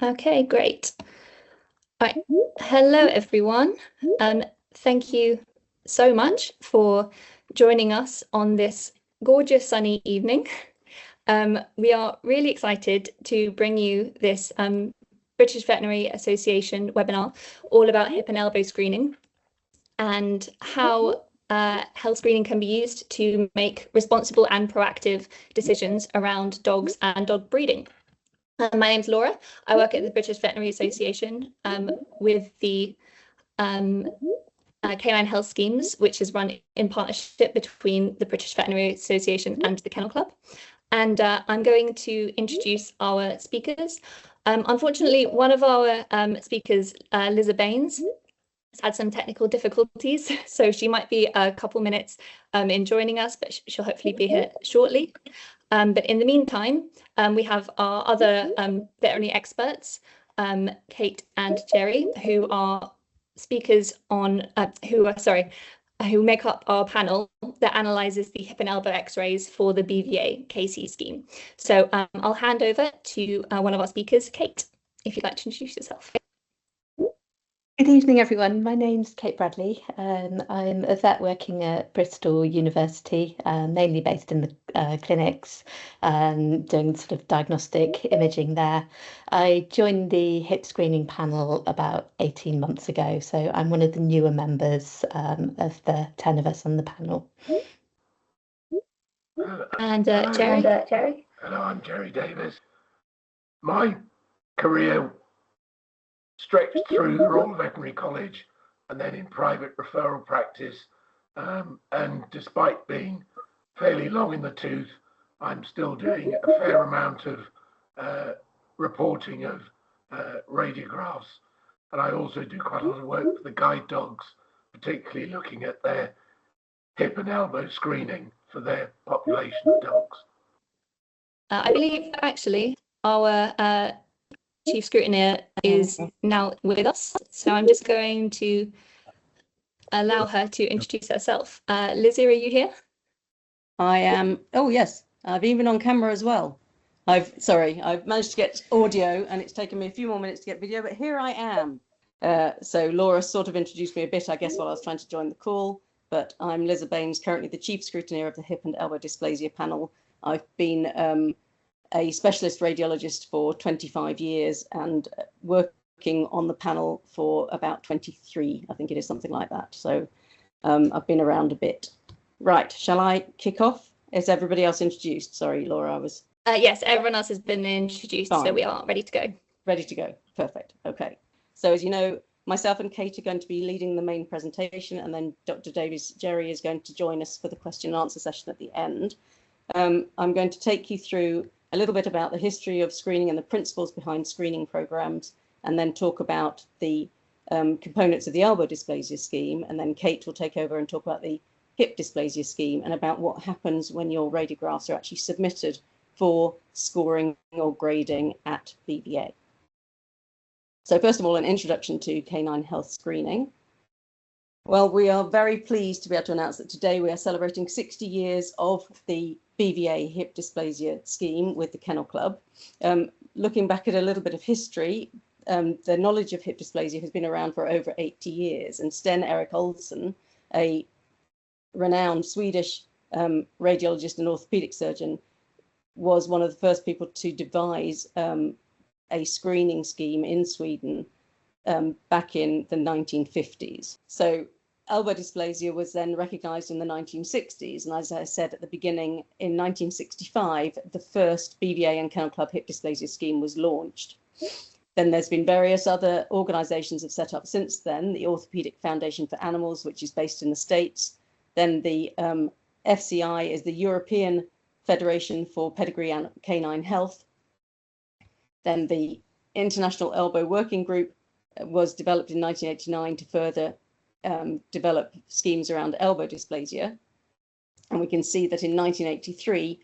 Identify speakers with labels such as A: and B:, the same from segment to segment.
A: Okay, great. All right. Hello, everyone. Thank you so much for joining us on this gorgeous sunny evening. We are really excited to bring you this British Veterinary Association webinar all about hip and elbow screening and how health screening can be used to make responsible and proactive decisions around dogs and dog breeding. My name's Laura. I work at the British Veterinary Association with the canine health schemes, which is run in partnership between the British Veterinary Association and the Kennel Club. And I'm going to introduce our speakers. Unfortunately, one of our speakers, Elizabeth Baines, has had some technical difficulties, so she might be a couple minutes in joining us, but she'll hopefully be here shortly. But in the meantime, we have our other veterinary experts, Kate and Jerry, who are speakers on, who make up our panel that analyses the hip and elbow x-rays for the BVA KC scheme. So I'll hand over to one of our speakers, Kate, if you'd like to introduce yourself.
B: Good evening, everyone. My name's Kate Bradley. I'm a vet working at Bristol University, mainly based in the clinics, doing sort of diagnostic imaging there. I joined the hip screening panel about 18 months ago, so I'm one of the newer members of the 10 of us on the panel.
A: And Jerry?
C: Hello, I'm Jerry Davies. My career stretched through the Royal Veterinary College and then in private referral practice. And despite being fairly long in the tooth, I'm still doing a fair amount of reporting of radiographs. And I also do quite a lot of work for the guide dogs, particularly looking at their hip and elbow screening for their population of dogs.
A: I believe actually our Chief Scrutineer is now with us, so I'm just going to allow her to introduce herself. Lizzie, are you here?
D: I am. Oh yes, I've even on camera as well. I've managed to get audio, and it's taken me a few more minutes to get video, but here I am. So Laura sort of introduced me a bit, I guess, while I was trying to join the call. But I'm Liz Baines, currently the Chief Scrutineer of the Hip and Elbow Dysplasia panel. I've been a specialist radiologist for 25 years and working on the panel for about 23, I think it is, something like that. So I've been around a bit. Right, shall I kick off? Is everybody else introduced? Sorry, Laura, I was...
A: Yes, everyone else has been introduced, Fine. So we are ready to go.
D: Ready to go, perfect, okay. So as you know, myself and Kate are going to be leading the main presentation, and then Dr. Davies, Jerry is going to join us for the question and answer session at the end. I'm going to take you through a little bit about the history of screening and the principles behind screening programs, and then talk about the components of the elbow dysplasia scheme. And then Kate will take over and talk about the hip dysplasia scheme and about what happens when your radiographs are actually submitted for scoring or grading at BVA. So first of all, an introduction to canine health screening. Well, we are very pleased to be able to announce that today we are celebrating 60 years of the BVA hip dysplasia scheme with the Kennel Club. Looking back at a little bit of history, the knowledge of hip dysplasia has been around for over 80 years, and Sten Erik Olsson, a renowned Swedish radiologist and orthopedic surgeon, was one of the first people to devise a screening scheme in Sweden back in the 1950s. So elbow dysplasia was then recognised in the 1960s, and as I said at the beginning, in 1965, the first BVA and Kennel Club hip dysplasia scheme was launched. Then there's been various other organisations have set up since then, the Orthopaedic Foundation for Animals, which is based in the States. Then the FCI is the European Federation for Pedigree and Canine Health. Then the International Elbow Working Group was developed in 1989 to further develop schemes around elbow dysplasia. And we can see that in 1983,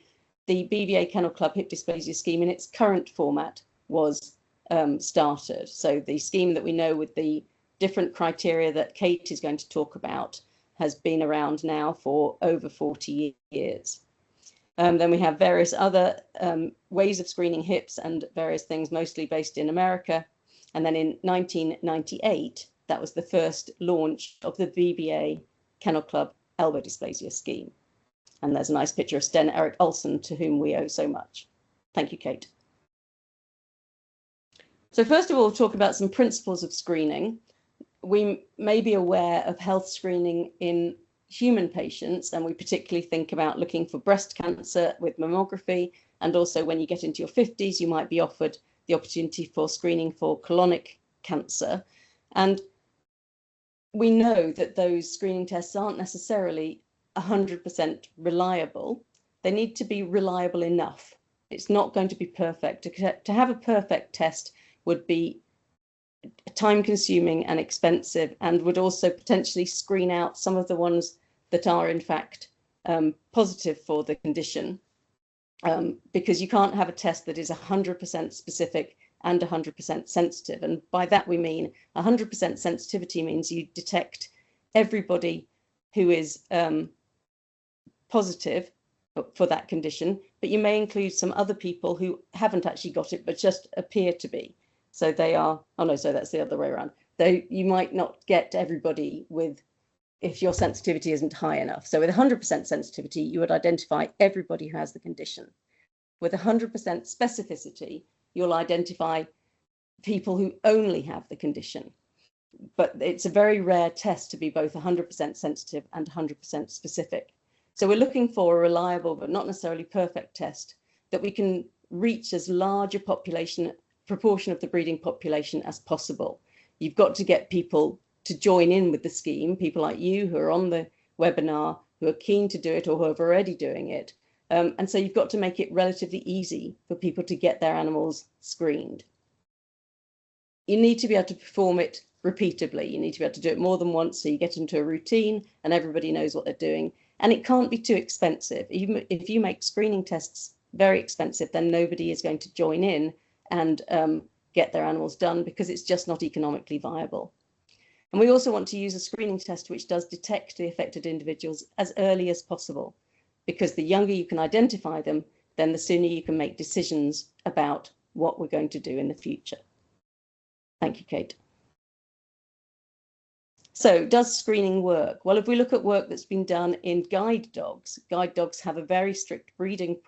D: the BVA Kennel Club hip dysplasia scheme in its current format was started. So the scheme that we know with the different criteria that Kate is going to talk about has been around now for over 40 years. Then we have various other ways of screening hips and various things, mostly based in America. And then in 1998, that was the first launch of the VBA Kennel Club Elbow Dysplasia Scheme. And there's a nice picture of Sten Erik Olsen, to whom we owe so much. Thank you, Kate. So first of all, talk about some principles of screening. We may be aware of health screening in human patients, and we particularly think about looking for breast cancer with mammography, and also when you get into your 50s, you might be offered the opportunity for screening for colonic cancer. And we know that those screening tests aren't necessarily 100% reliable. They need to be reliable enough. It's not going to be perfect. To have a perfect test would be time consuming and expensive, and would also potentially screen out some of the ones that are in fact positive for the condition, because you can't have a test that is 100% specific and 100% sensitive. And by that we mean 100% sensitivity means you detect everybody who is positive for that condition, but you may include some other people who haven't actually got it but just appear to be. So they are, oh no, so that's the other way around. Though you might not get everybody with, if your sensitivity isn't high enough. So with 100% sensitivity, you would identify everybody who has the condition. With 100% specificity, you'll identify people who only have the condition. But it's a very rare test to be both 100% sensitive and 100% specific. So we're looking for a reliable but not necessarily perfect test that we can reach as large a proportion of the breeding population as possible. You've got to get people to join in with the scheme, people like you who are on the webinar, who are keen to do it or who are already doing it. And so you've got to make it relatively easy for people to get their animals screened. You need to be able to perform it repeatably. You need to be able to do it more than once, so you get into a routine and everybody knows what they're doing. And it can't be too expensive. Even if you make screening tests very expensive, then nobody is going to join in and get their animals done, because it's just not economically viable. And we also want to use a screening test which does detect the affected individuals as early as possible, because the younger you can identify them, then the sooner you can make decisions about what we're going to do in the future. Thank you, Kate. So does screening work? Well, if we look at work that's been done in guide dogs have a very strict breeding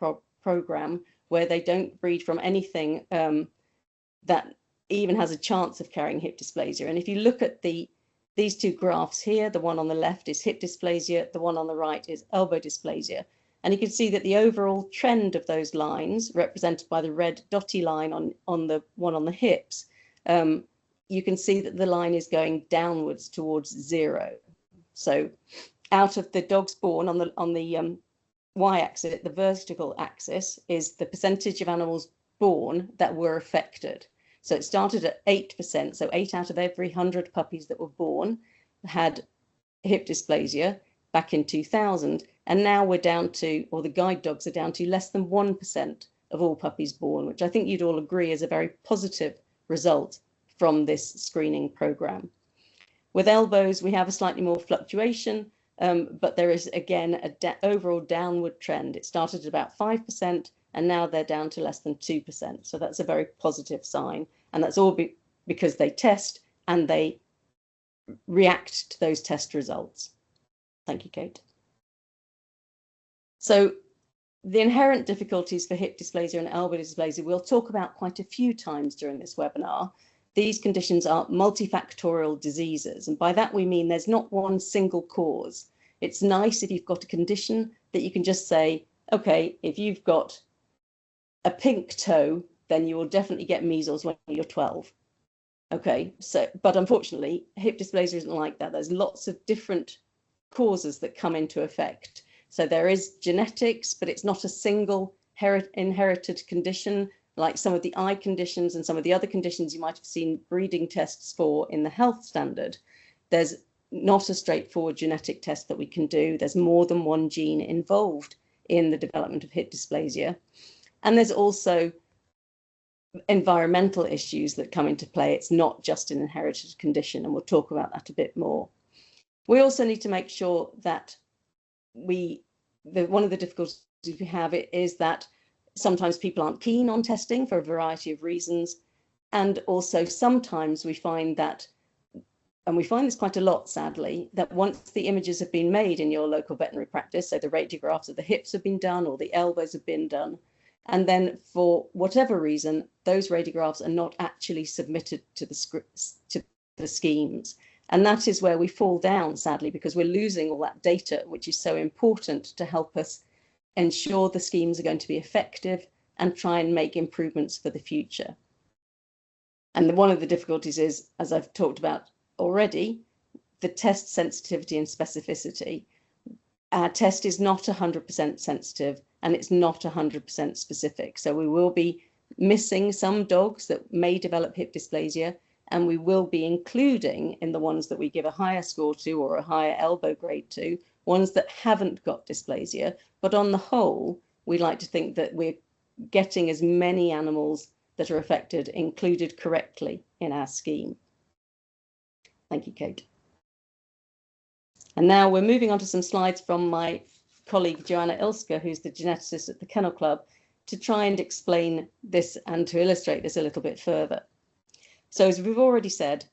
D: program where they don't breed from anything that even has a chance of carrying hip dysplasia. And if you look at these two graphs here, the one on the left is hip dysplasia, the one on the right is elbow dysplasia. And you can see that the overall trend of those lines, represented by the red dotty line on the one on the hips, you can see that the line is going downwards towards 0. So out of the dogs born on the y-axis, the vertical axis, is the percentage of animals born that were affected. So it started at 8%, so 8 out of every 100 puppies that were born had hip dysplasia back in 2000, and now we're down to, or the guide dogs are down to, less than 1% of all puppies born, which I think you'd all agree is a very positive result from this screening program. With elbows, we have a slightly more fluctuation, but there is again an overall downward trend. It started at about 5%, and now they're down to less than 2%. So that's a very positive sign, and that's all because they test and they react to those test results. Thank you, Kate. So the inherent difficulties for hip dysplasia and elbow dysplasia we'll talk about quite a few times during this webinar. These conditions are multifactorial diseases, and by that we mean there's not one single cause. It's nice if you've got a condition that you can just say, okay, if you've got a pink toe, then you will definitely get measles when you're 12. Okay, so, but unfortunately, hip dysplasia isn't like that. There's lots of different causes that come into effect. So there is genetics, but it's not a single inherited condition, like some of the eye conditions and some of the other conditions you might have seen breeding tests for in the health standard. There's not a straightforward genetic test that we can do. There's more than one gene involved in the development of hip dysplasia. And there's also environmental issues that come into play. It's not just an inherited condition, and we'll talk about that a bit more. We also need to make sure that we one of the difficulties we have is that sometimes people aren't keen on testing for a variety of reasons. And also sometimes we find that, and we find this quite a lot, sadly, that once the images have been made in your local veterinary practice, so the radiographs of the hips have been done or the elbows have been done, and then for whatever reason, those radiographs are not actually submitted to the schemes. And that is where we fall down, sadly, because we're losing all that data, which is so important to help us ensure the schemes are going to be effective and try and make improvements for the future. And one of the difficulties is, as I've talked about already, the test sensitivity and specificity. Our test is not 100% sensitive and it's not 100% specific. So we will be missing some dogs that may develop hip dysplasia, and we will be including in the ones that we give a higher score to or a higher elbow grade to, ones that haven't got dysplasia. But on the whole, we like to think that we're getting as many animals that are affected included correctly in our scheme. Thank you, Kate. And now we're moving on to some slides from my colleague Joanna Ilska, who's the geneticist at the Kennel Club, to try and explain this and to illustrate this a little bit further. So as we've already said,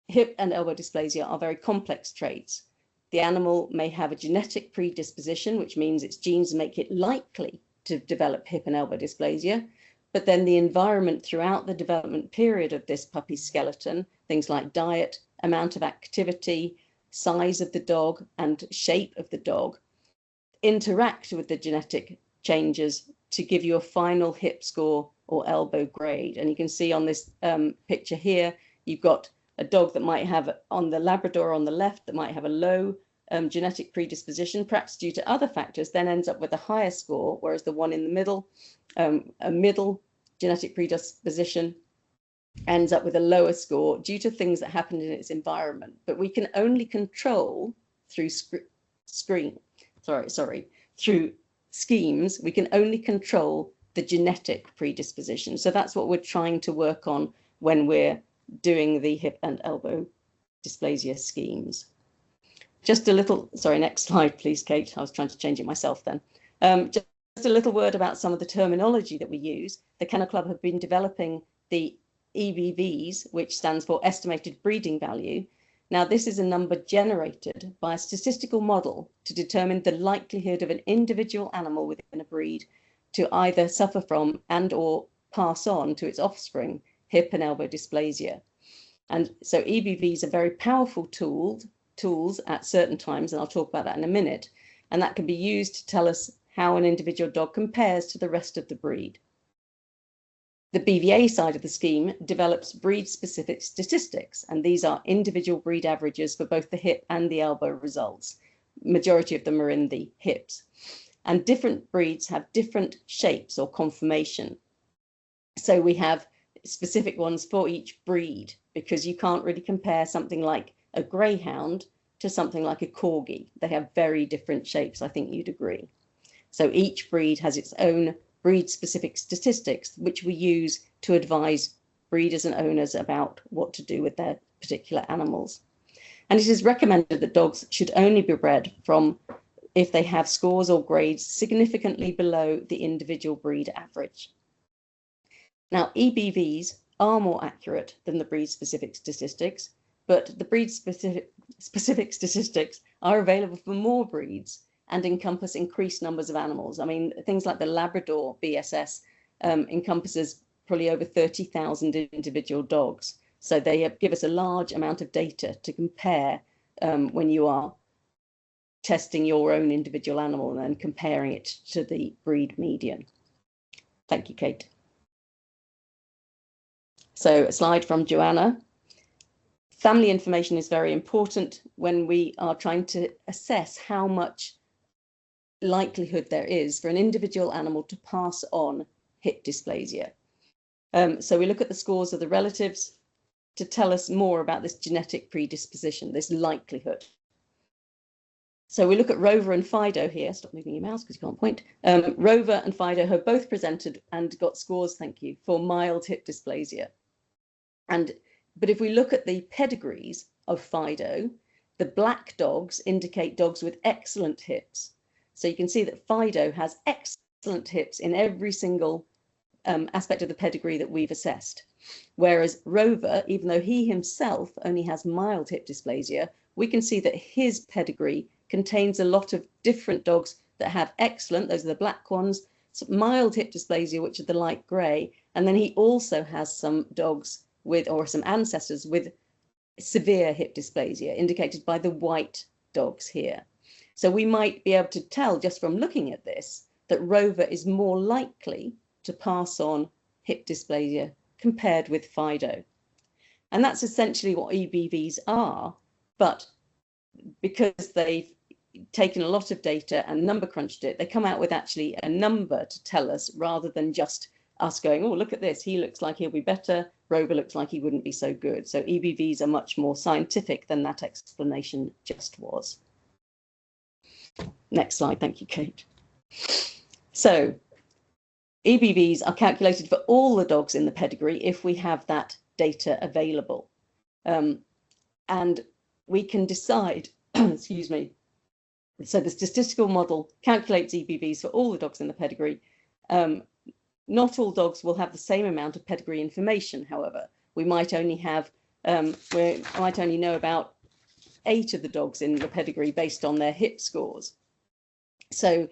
D: hip and elbow dysplasia are very complex traits. The animal may have a genetic predisposition, which means its genes make it likely to develop hip and elbow dysplasia, but then the environment throughout the development period of this puppy's skeleton, things like diet, amount of activity, size of the dog, and shape of the dog, interact with the genetic changes to give you a final hip score or elbow grade. And you can see on this picture here, you've got a dog that might have on the Labrador on the left that might have a low genetic predisposition, perhaps due to other factors, then ends up with a higher score, whereas the one in the middle, a middle genetic predisposition, ends up with a lower score due to things that happened in its environment. But we can only control through through schemes, we can only control the genetic predisposition. So that's what we're trying to work on when we're doing the hip and elbow dysplasia schemes. Just a little, sorry, next slide, please, Kate. I was trying to change it myself then. Just a little word about some of the terminology that we use. The Kennel Club have been developing the EBVs, which stands for estimated breeding value. Now, this is a number generated by a statistical model to determine the likelihood of an individual animal within a breed to either suffer from and or pass on to its offspring hip and elbow dysplasia. And so EBVs are very powerful tools at certain times, and I'll talk about that in a minute, and that can be used to tell us how an individual dog compares to the rest of the breed. The BVA side of the scheme develops breed-specific statistics, and these are individual breed averages for both the hip and the elbow results. Majority of them are in the hips. And different breeds have different shapes or conformation. So we have specific ones for each breed, because you can't really compare something like a greyhound to something like a corgi. They have very different shapes, I think you'd agree. So each breed has its own breed-specific statistics, which we use to advise breeders and owners about what to do with their particular animals. And it is recommended that dogs should only be bred from if they have scores or grades significantly below the individual breed average. Now, EBVs are more accurate than the breed-specific statistics, but the breed-specific statistics are available for more breeds and encompass increased numbers of animals. I mean, things like the Labrador BSS encompasses probably over 30,000 individual dogs. So they give us a large amount of data to compare when you are testing your own individual animal and then comparing it to the breed median. Thank you, Kate. So a slide from Joanna. Family information is very important when we are trying to assess how much likelihood there is for an individual animal to pass on hip dysplasia. So we look at the scores of the relatives to tell us more about this genetic predisposition, this likelihood. So we look at Rover and Fido here. Stop moving your mouse because you can't point. Rover and Fido have both presented and got scores, thank you, for mild hip dysplasia. But if we look at the pedigrees of Fido, the black dogs indicate dogs with excellent hips. So you can see that Fido has excellent hips in every single aspect of the pedigree that we've assessed. Whereas Rover, even though he himself only has mild hip dysplasia, we can see that his pedigree contains a lot of different dogs that have excellent, those are the black ones, some mild hip dysplasia, which are the light grey, and then he also has some dogs with, or some ancestors with severe hip dysplasia, indicated by the white dogs here. So we might be able to tell just from looking at this that Rover is more likely to pass on hip dysplasia compared with Fido. And that's essentially what EBVs are, but because they've taken a lot of data and number crunched it, they come out with actually a number to tell us rather than just us going, oh, look at this, he looks like he'll be better, Rover looks like he wouldn't be so good. So EBVs are much more scientific than that explanation just was. Next slide, thank you, Kate. So EBVs are calculated for all the dogs in the pedigree if we have that data available. And we can decide, excuse me, so the statistical model calculates EBVs for all the dogs in the pedigree. Not all dogs will have the same amount of pedigree information, however. We might only have, we might only know about 8 of the dogs in the pedigree based on their hip scores. So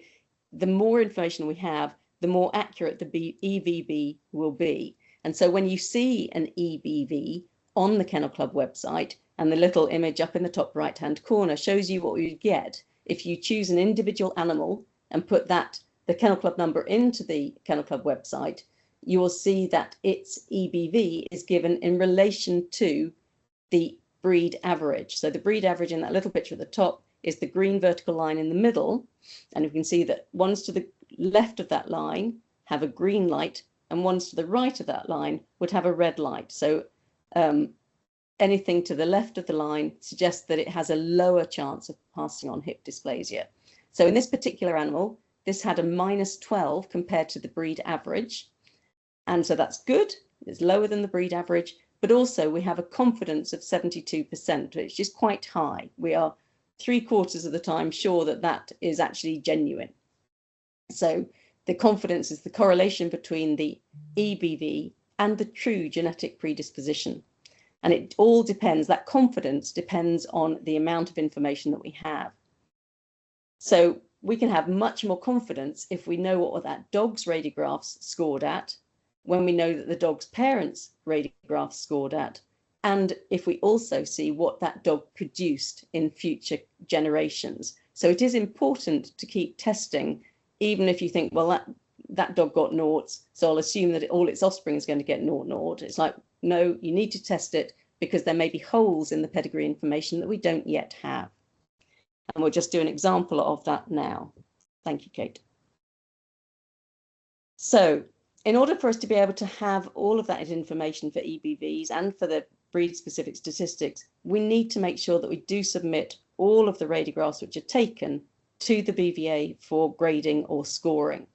D: the more information we have, the more accurate the EBV will be. And so when you see an EBV on the Kennel Club website, and the little image up in the top right-hand corner shows you what you get if you choose an individual animal and put the Kennel Club number into the Kennel Club website, you will see that its EBV is given in relation to the breed average. So the breed average in that little picture at the top is the green vertical line in the middle. And you can see that ones to the left of that line have a green light and ones to the right of that line would have a red light. So anything to the left of the line suggests that it has a lower chance of passing on hip dysplasia. So in this particular animal, this had a -12 compared to the breed average. And so that's good. It's lower than the breed average, but also we have a confidence of 72%, which is quite high. We are 3/4 of the time sure that that is actually genuine. So the confidence is the correlation between the EBV and the true genetic predisposition. And it all depends, that confidence depends on the amount of information that we have. So we can have much more confidence if we know what that dog's radiographs scored at, when we know that the dog's parents' radiographs scored at, and if we also see what that dog produced in future generations. So it is important to keep testing, even if you think, well, that dog got noughts, so I'll assume that all its offspring is going to get naught. It's like, no, you need to test it because there may be holes in the pedigree information that we don't yet have. And we'll just do an example of that now. Thank you, Kate. So in order for us to be able to have all of that information for EBVs and for the breed-specific statistics, we need to make sure that we do submit all of the radiographs which are taken to the BVA for grading or scoring.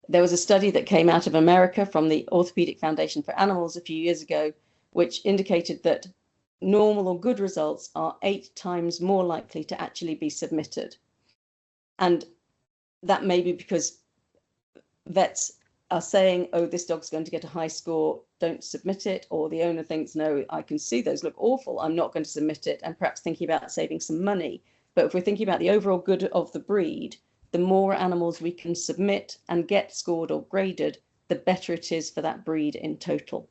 D: There was a study that came out of America from the Orthopedic Foundation for Animals a few years ago, which indicated that normal or good results are 8 times more likely to actually be submitted. And that may be because vets are saying, oh, this dog's going to get a high score, don't submit it, or the owner thinks, no, I can see those look awful, I'm not going to submit it, and perhaps thinking about saving some money. But if we're thinking about the overall good of the breed, the more animals we can submit and get scored or graded, the better it is for that breed in total.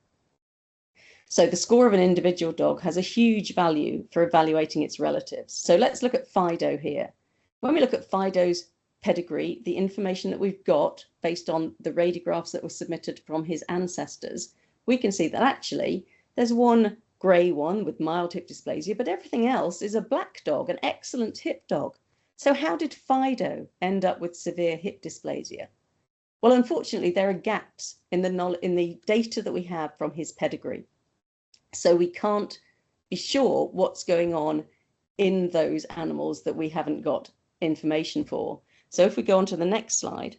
D: So the score of an individual dog has a huge value for evaluating its relatives. So let's look at Fido here. When we look at Fido's pedigree, the information that we've got based on the radiographs that were submitted from his ancestors, we can see that actually there's one grey one with mild hip dysplasia, but everything else is a black dog, an excellent hip dog. So how did Fido end up with severe hip dysplasia? Well, unfortunately, there are gaps in the data that we have from his pedigree. So we can't be sure what's going on in those animals that we haven't got information for. So if we go on to the next slide,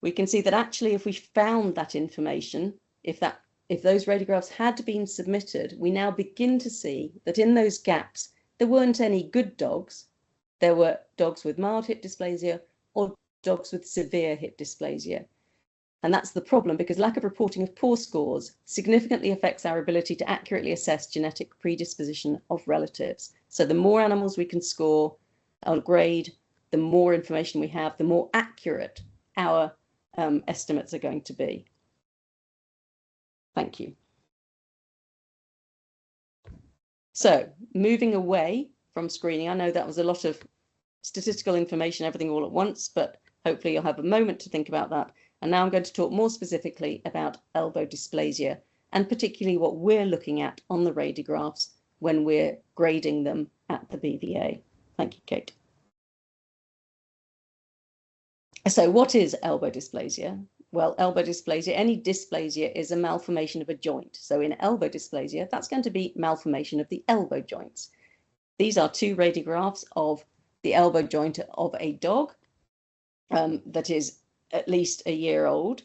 D: we can see that actually if we found that information, if those radiographs had been submitted, we now begin to see that in those gaps, there weren't any good dogs, there were dogs with mild hip dysplasia or dogs with severe hip dysplasia. And that's the problem, because lack of reporting of poor scores significantly affects our ability to accurately assess genetic predisposition of relatives. So the more animals we can score or grade, the more information we have, the more accurate our estimates are going to be. Thank you. So moving away from screening, I know that was a lot of statistical information, everything all at once, but hopefully you'll have a moment to think about that. And now I'm going to talk more specifically about elbow dysplasia, and particularly what we're looking at on the radiographs when we're grading them at the BVA. Thank you, Kate. So what is elbow dysplasia? Well, elbow dysplasia, any dysplasia is a malformation of a joint. So in elbow dysplasia, that's going to be malformation of the elbow joints. These are two radiographs of the elbow joint of a dog that is at least a year old.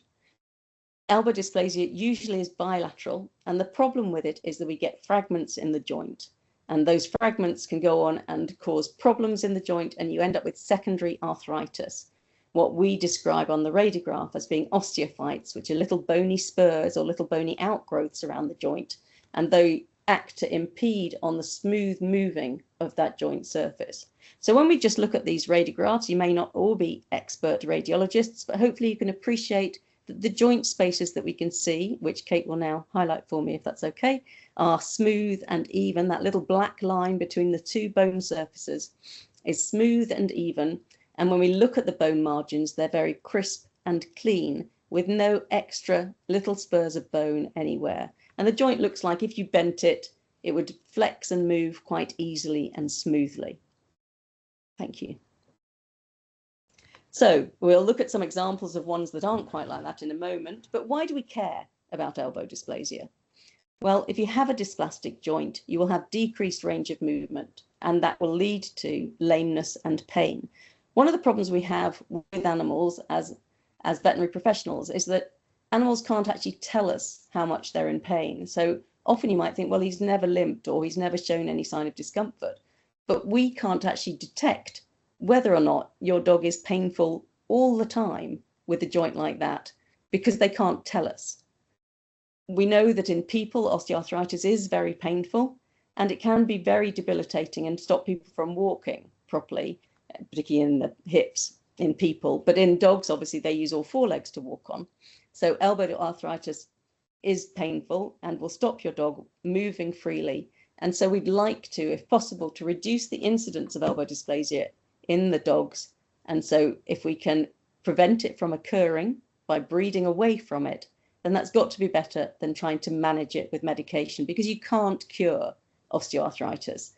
D: Elbow dysplasia usually is bilateral, and the problem with it is that we get fragments in the joint, and those fragments can go on and cause problems in the joint, and you end up with secondary arthritis, what we describe on the radiograph as being osteophytes, which are little bony spurs or little bony outgrowths around the joint, and they act to impede on the smooth moving of that joint surface. So when we just look at these radiographs, you may not all be expert radiologists, but hopefully you can appreciate that the joint spaces that we can see, which Kate will now highlight for me if that's okay, are smooth and even. That little black line between the two bone surfaces is smooth and even. And when we look at the bone margins, they're very crisp and clean, with no extra little spurs of bone anywhere. And the joint looks like if you bent it, it would flex and move quite easily and smoothly. Thank you. So we'll look at some examples of ones that aren't quite like that in a moment, but why do we care about elbow dysplasia? Well, if you have a dysplastic joint, you will have decreased range of movement, and that will lead to lameness and pain. One of the problems we have with animals as veterinary professionals is that animals can't actually tell us how much they're in pain. So often you might think, well, he's never limped or he's never shown any sign of discomfort, but we can't actually detect whether or not your dog is painful all the time with a joint like that, because they can't tell us. We know that in people, osteoarthritis is very painful, and it can be very debilitating and stop people from walking properly, particularly in the hips in people. But in dogs, obviously, they use all four legs to walk on. So elbow arthritis is painful and will stop your dog moving freely. And so we'd like to, if possible, to reduce the incidence of elbow dysplasia in the dogs. And so if we can prevent it from occurring by breeding away from it, then that's got to be better than trying to manage it with medication, because you can't cure osteoarthritis.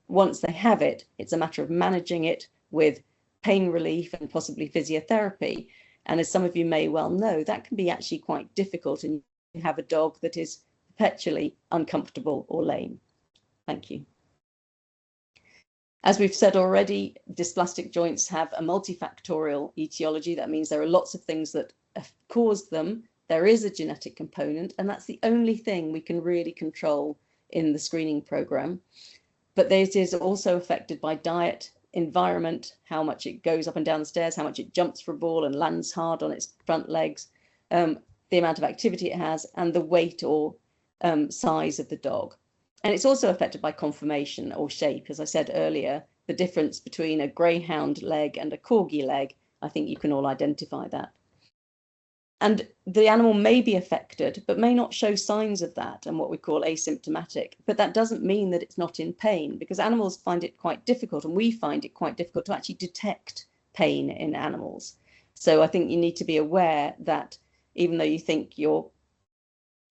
D: Once they have it, it's a matter of managing it with pain relief and possibly physiotherapy. And as some of you may well know, that can be actually quite difficult, and you have a dog that is perpetually uncomfortable or lame. Thank you. As we've said already, dysplastic joints have a multifactorial etiology. That means there are lots of things that have caused them. There is a genetic component, and that's the only thing we can really control in the screening program. But it is also affected by diet, environment, how much it goes up and down the stairs, how much it jumps for a ball and lands hard on its front legs, the amount of activity it has, and the weight or size of the dog. And it's also affected by conformation or shape. As I said earlier, the difference between a greyhound leg and a corgi leg, I think you can all identify that. And the animal may be affected, but may not show signs of that, and what we call asymptomatic. But that doesn't mean that it's not in pain, because animals find it quite difficult, and we find it quite difficult to actually detect pain in animals. So I think you need to be aware that even though you think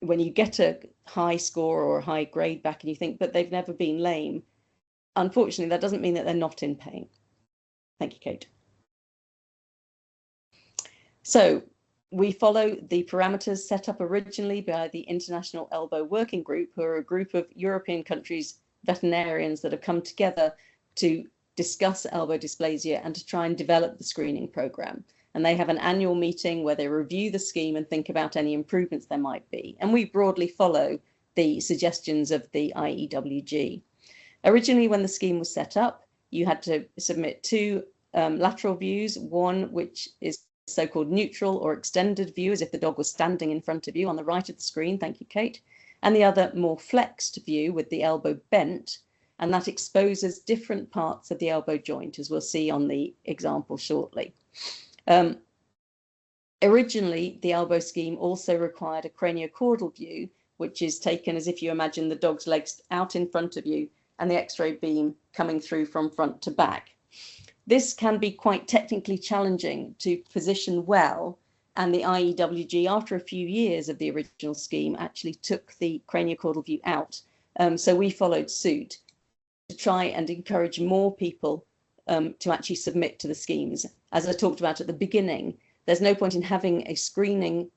D: when you get a high score or a high grade back and you think, but they've never been lame, unfortunately, that doesn't mean that they're not in pain. Thank you, Kate. So we follow the parameters set up originally by the International Elbow Working Group, who are a group of European countries, veterinarians that have come together to discuss elbow dysplasia and to try and develop the screening program. And they have an annual meeting where they review the scheme and think about any improvements there might be. And we broadly follow the suggestions of the IEWG. Originally, when the scheme was set up, you had to submit two lateral views, one which is so-called neutral or extended view, as if the dog was standing in front of you on the right of the screen, thank you, Kate, and the other more flexed view with the elbow bent, and that exposes different parts of the elbow joint, as we'll see on the example shortly. Originally, the elbow scheme also required a craniocaudal view, which is taken as if you imagine the dog's legs out in front of you and the X-ray beam coming through from front to back. This can be quite technically challenging to position well, and the IEWG, after a few years of the original scheme, actually took the craniocaudal view out. So we followed suit to try and encourage more people to actually submit to the schemes. As I talked about at the beginning, there's no point in having a screening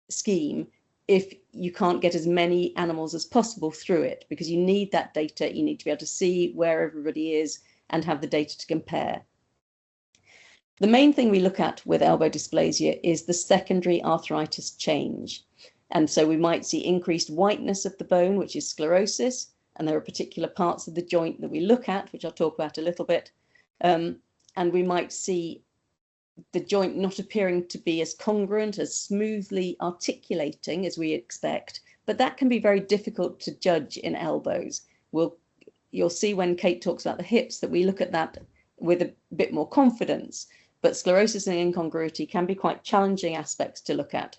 D: scheme if you can't get as many animals as possible through it, because you need that data. You need to be able to see where everybody is and have the data to compare. The main thing we look at with elbow dysplasia is the secondary arthritis change. And so we might see increased whiteness of the bone, which is sclerosis, and there are particular parts of the joint that we look at, which I'll talk about a little bit. And we might see the joint not appearing to be as congruent, as smoothly articulating as we expect, but that can be very difficult to judge in elbows. You'll see when Kate talks about the hips that we look at that with a bit more confidence, but sclerosis and incongruity can be quite challenging aspects to look at.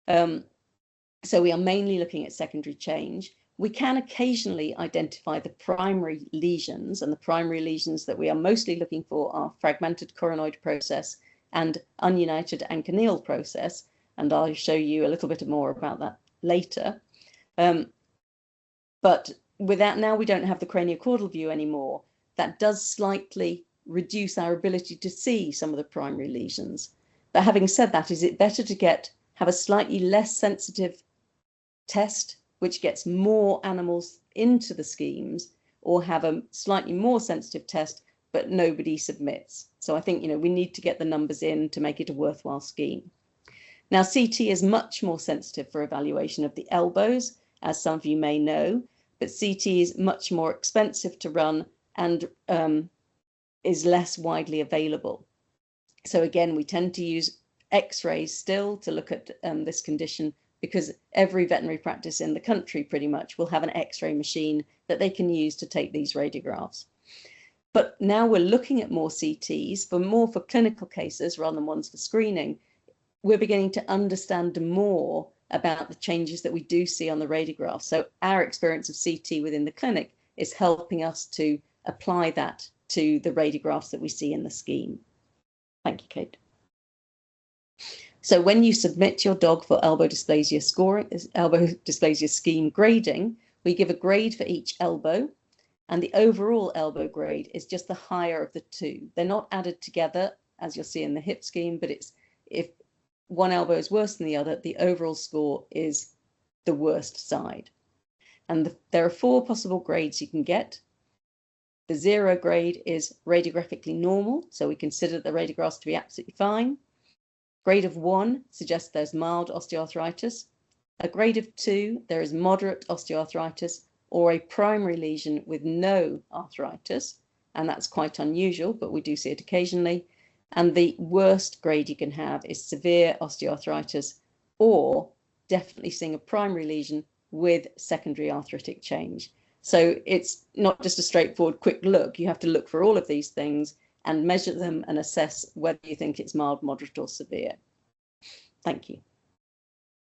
D: So we are mainly looking at secondary change. We can occasionally identify the primary lesions, and the primary lesions that we are mostly looking for are fragmented coronoid process and ununited anconeal process, and I'll show you a little bit more about that later. But without, now we don't have the craniocaudal view anymore. That does slightly reduce our ability to see some of the primary lesions. But having said that, is it better to have a slightly less sensitive test, which gets more animals into the schemes, or have a slightly more sensitive test, but nobody submits? So I think, we need to get the numbers in to make it a worthwhile scheme. Now, CT is much more sensitive for evaluation of the elbows, as some of you may know, but CT is much more expensive to run and is less widely available. So again, we tend to use X-rays still to look at this condition, because every veterinary practice in the country pretty much will have an X-ray machine that they can use to take these radiographs. But now we're looking at more CTs for clinical cases rather than ones for screening. We're beginning to understand more about the changes that we do see on the radiograph. So our experience of CT within the clinic is helping us to apply that to the radiographs that we see in the scheme. Thank you, Kate. So when you submit your dog for elbow dysplasia scheme grading, we give a grade for each elbow, and the overall elbow grade is just the higher of the two. They're not added together, as you'll see in the hip scheme, but it's if one elbow is worse than the other, the overall score is the worst side. And there are 4 possible grades you can get. The 0 grade is radiographically normal, so we consider the radiographs to be absolutely fine. Grade of 1 suggests there's mild osteoarthritis. A grade of 2, there is moderate osteoarthritis or a primary lesion with no arthritis, and that's quite unusual, but we do see it occasionally. And the worst grade you can have is severe osteoarthritis, or definitely seeing a primary lesion with secondary arthritic change. So it's not just a straightforward quick look. You have to look for all of these things and measure them and assess whether you think it's mild, moderate, or severe. Thank you.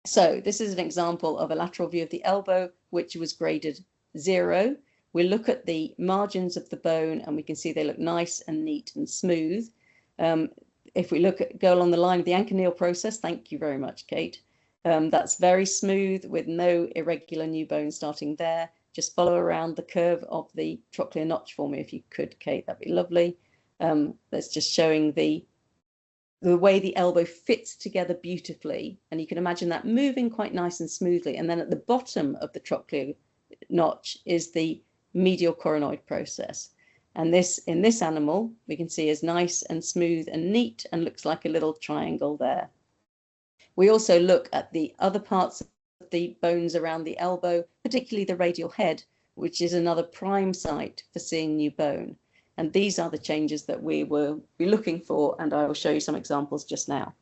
D: So this is an example of a lateral view of the elbow, which was graded 0. We look at the margins of the bone and we can see they look nice and neat and smooth. If we go along the line of the anconeal process, thank you very much, Kate. That's very smooth with no irregular new bone starting there. Just follow around the curve of the trochlear notch for me if you could, Kate, that'd be lovely. That's just showing the way the elbow fits together beautifully, and you can imagine that moving quite nice and smoothly. And then at the bottom of the trochlear notch is the medial coronoid process, and in this animal we can see is nice and smooth and neat and looks like a little triangle there. We also look at the other parts of the bones around the elbow, particularly the radial head, which is another prime site for seeing new bone. And these are the changes that we will be looking for, and I will show you some examples just now.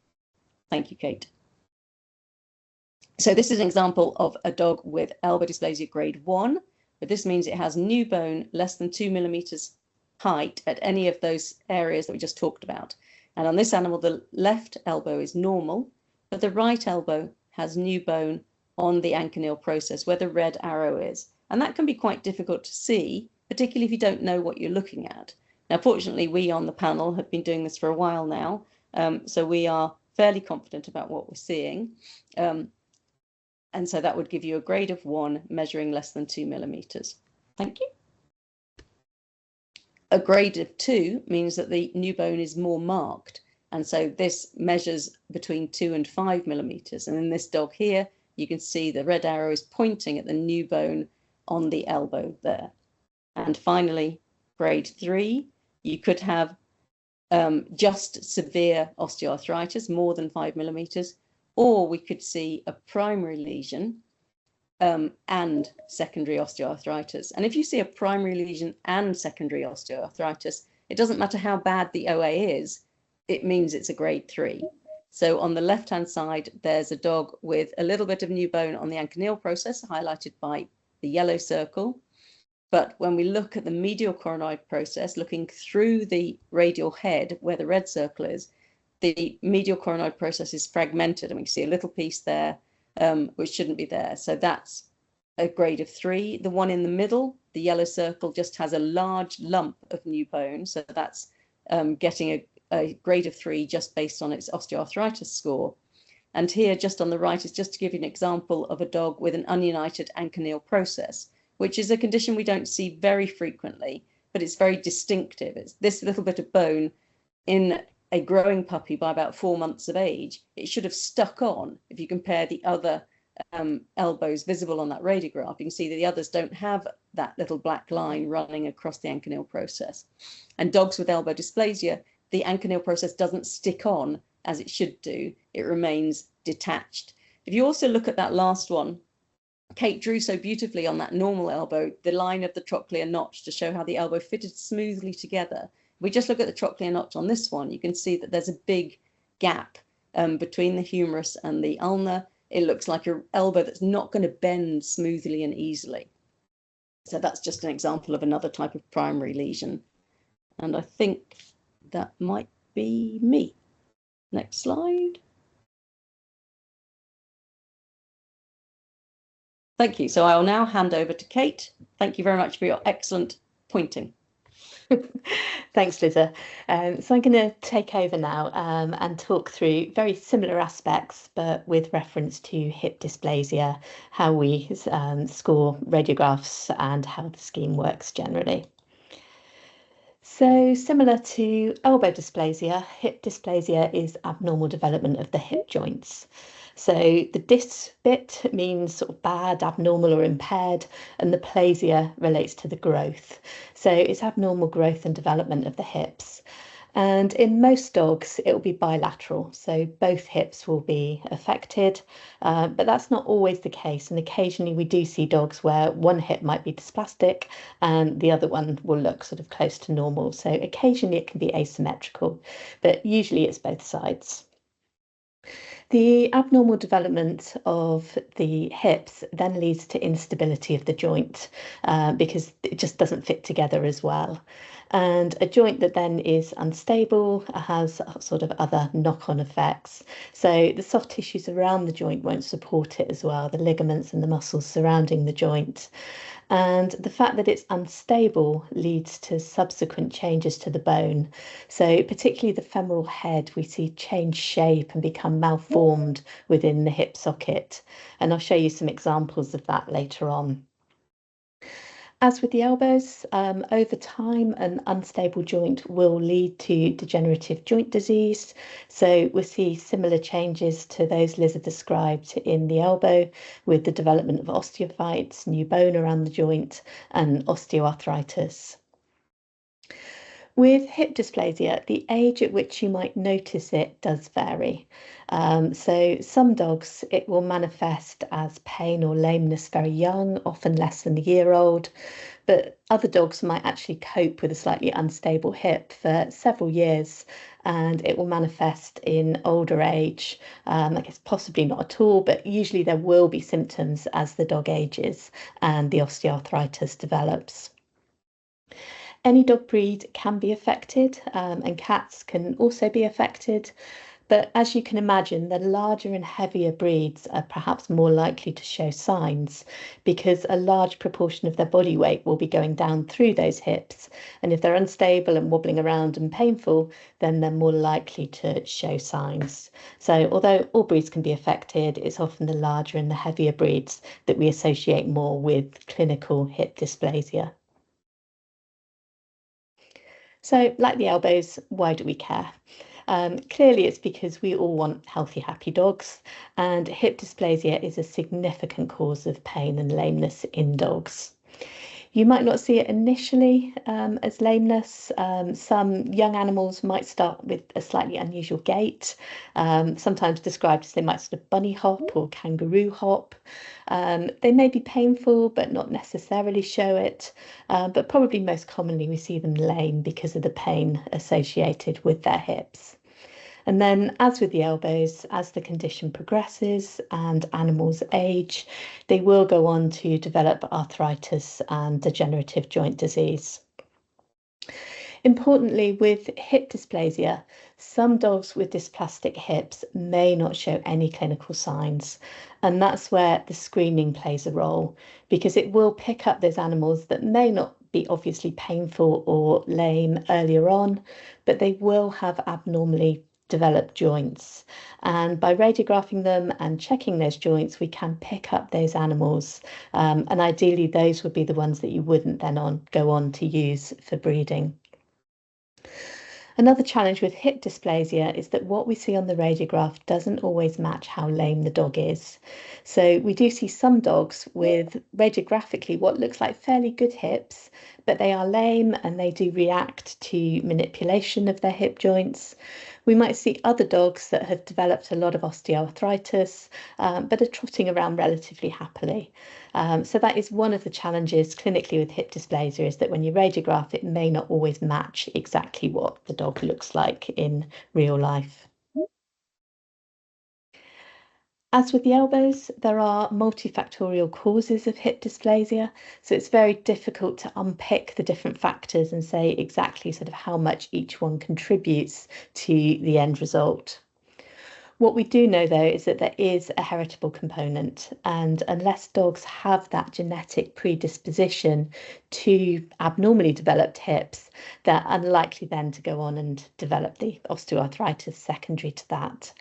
D: Thank you, Kate. So this is an example of a dog with elbow dysplasia grade 1, but this means it has new bone less than 2 millimeters height at any of those areas that we just talked about. And on this animal, the left elbow is normal, but the right elbow has new bone on the anchoneal process where the red arrow is. And that can be quite difficult to see, particularly if you don't know what you're looking at. Now, fortunately, we on the panel have been doing this for a while now, so we are fairly confident about what we're seeing. And so that would give you a grade of 1 measuring less than 2 millimeters. Thank you. A grade of 2 means that the new bone is more marked. And so this measures between 2 and 5 millimeters. And in this dog here, you can see the red arrow is pointing at the new bone on the elbow there. And finally, grade 3, you could have just severe osteoarthritis, more than 5 millimeters, or we could see a primary lesion and secondary osteoarthritis. And if you see a primary lesion and secondary osteoarthritis, it doesn't matter how bad the OA is, it means it's a grade 3. So on the left-hand side, there's a dog with a little bit of new bone on the anchoneal process, highlighted by the yellow circle. But when we look at the medial coronoid process, looking through the radial head where the red circle is, the medial coronoid process is fragmented, and we see a little piece there which shouldn't be there. So that's a grade of 3. The one in the middle, the yellow circle, just has a large lump of new bone. So that's getting a grade of 3 just based on its osteoarthritis score. And here just on the right is just to give you an example of a dog with an ununited anchoneal process, which is a condition we don't see very frequently, but it's very distinctive. It's this little bit of bone in a growing puppy by about 4 months of age. It should have stuck on. If you compare the other elbows visible on that radiograph, you can see that the others don't have that little black line running across the anchoneal process. And dogs with elbow dysplasia, the anchoneal process doesn't stick on as it should do. It remains detached. If you also look at that last one, Kate drew so beautifully on that normal elbow, the line of the trochlear notch to show how the elbow fitted smoothly together. If we just look at the trochlear notch on this one, you can see that there's a big gap between the humerus and the ulna. It looks like an elbow that's not going to bend smoothly and easily. So that's just an example of another type of primary lesion. And I think that might be me. Next slide. Thank you. So I will now hand over to Kate. Thank you very much for your excellent pointing.
B: Thanks, Liza. So I'm going to take over now and talk through very similar aspects, but with reference to hip dysplasia, how we score radiographs and how the scheme works generally. So similar to elbow dysplasia, hip dysplasia is abnormal development of the hip joints. So the dys bit means sort of bad, abnormal or impaired, and the plasia relates to the growth. So it's abnormal growth and development of the hips. And in most dogs, it will be bilateral. So both hips will be affected, but that's not always the case. And occasionally we do see dogs where one hip might be dysplastic and the other one will look sort of close to normal. So occasionally it can be asymmetrical, but usually it's both sides. The abnormal development of the hips then leads to instability of the joint because it just doesn't fit together as well. And a joint that then is unstable has sort of other knock-on effects. So the soft tissues around the joint won't support it as well, the ligaments and the muscles surrounding the joint. And the fact that it's unstable leads to subsequent changes to the bone. So particularly the femoral head, we see change shape and become malformed within the hip socket. And I'll show you some examples of that later on. As with the elbows, over time, an unstable joint will lead to degenerative joint disease. So we'll see similar changes to those Liza described in the elbow, with the development of osteophytes, new bone around the joint, and osteoarthritis. With hip dysplasia, the age at which you might notice it does vary. So some dogs, it will manifest as pain or lameness very young, often less than a year old, but other dogs might actually cope with a slightly unstable hip for several years, and it will manifest in older age. I guess possibly not at all, but usually there will be symptoms as the dog ages and the osteoarthritis develops. Any dog breed can be affected, and cats can also be affected. But as you can imagine, the larger and heavier breeds are perhaps more likely to show signs because a large proportion of their body weight will be going down through those hips. And if they're unstable and wobbling around and painful, then they're more likely to show signs. So although all breeds can be affected, it's often the larger and the heavier breeds that we associate more with clinical hip dysplasia. So, like the elbows, why do we care? Clearly, it's because we all want healthy, happy dogs, and hip dysplasia is a significant cause of pain and lameness in dogs. You might not see it initially as lameness. Some young animals might start with a slightly unusual gait, sometimes described as they might sort of bunny hop or kangaroo hop. They may be painful, but not necessarily show it. But probably most commonly we see them lame because of the pain associated with their hips. And then, as with the elbows, as the condition progresses and animals age, they will go on to develop arthritis and degenerative joint disease. Importantly, with hip dysplasia, some dogs with dysplastic hips may not show any clinical signs, and that's where the screening plays a role, because it will pick up those animals that may not be obviously painful or lame earlier on, but they will have abnormally developed joints, and by radiographing them and checking those joints we can pick up those animals, and ideally those would be the ones that you wouldn't then go on to use for breeding. Another challenge with hip dysplasia is that what we see on the radiograph doesn't always match how lame the dog is. So we do see some dogs with radiographically what looks like fairly good hips, but they are lame and they do react to manipulation of their hip joints. We might see other dogs that have developed a lot of osteoarthritis, but are trotting around relatively happily. So that is one of the challenges clinically with hip dysplasia, is that when you radiograph, it may not always match exactly what the dog looks like in real life. As with the elbows, there are multifactorial causes of hip dysplasia, so it's very difficult to unpick the different factors and say exactly sort of how much each one contributes to the end result. What we do know, though, is that there is a heritable component, and unless dogs have that genetic predisposition to abnormally developed hips, they're unlikely then to go on and develop the osteoarthritis secondary to that.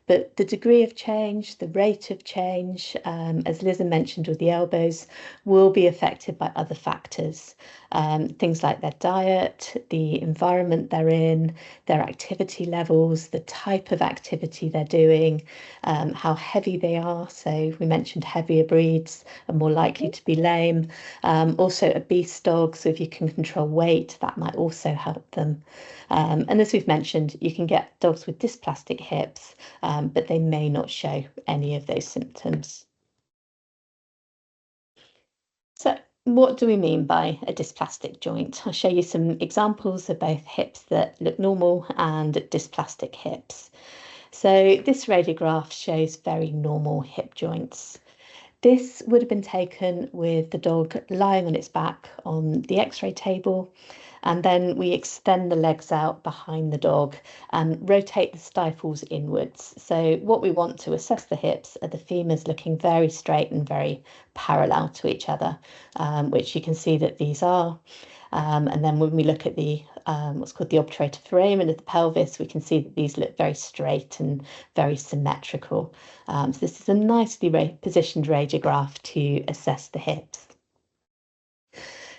B: But the degree of change, the rate of change, as Liza mentioned with the elbows, will be affected by other factors. Things like their diet, the environment they're in, their activity levels, the type of activity they're doing, how heavy they are. So we mentioned heavier breeds are more likely to be lame. Also obese dogs, so if you can control weight, that might also help them. And as we've mentioned, you can get dogs with dysplastic hips, but they may not show any of those symptoms. So what do we mean by a dysplastic joint? I'll show you some examples of both hips that look normal and dysplastic hips. So this radiograph shows very normal hip joints. This would have been taken with the dog lying on its back on the X-ray table, and then we extend the legs out behind the dog and rotate the stifles inwards. So what we want to assess the hips are the femurs looking very straight and very parallel to each other, which you can see that these are. And then when we look at the what's called the obturator foramen of the pelvis, we can see that these look very straight and very symmetrical. So this is a nicely positioned radiograph to assess the hips.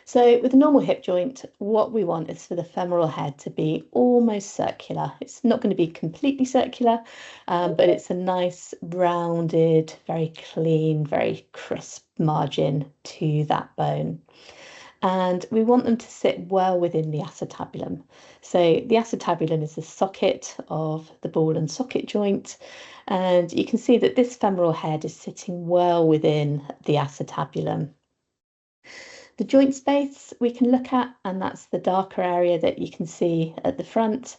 B: So with a normal hip joint, what we want is for the femoral head to be almost circular. It's not going to be completely circular, but it's a nice rounded, very clean, very crisp margin to that bone. and we want them to sit well within the acetabulum. So the acetabulum is the socket of the ball and socket joint, and you can see that this femoral head is sitting well within the acetabulum. The joint space we can look at, and that's the darker area that you can see at the front.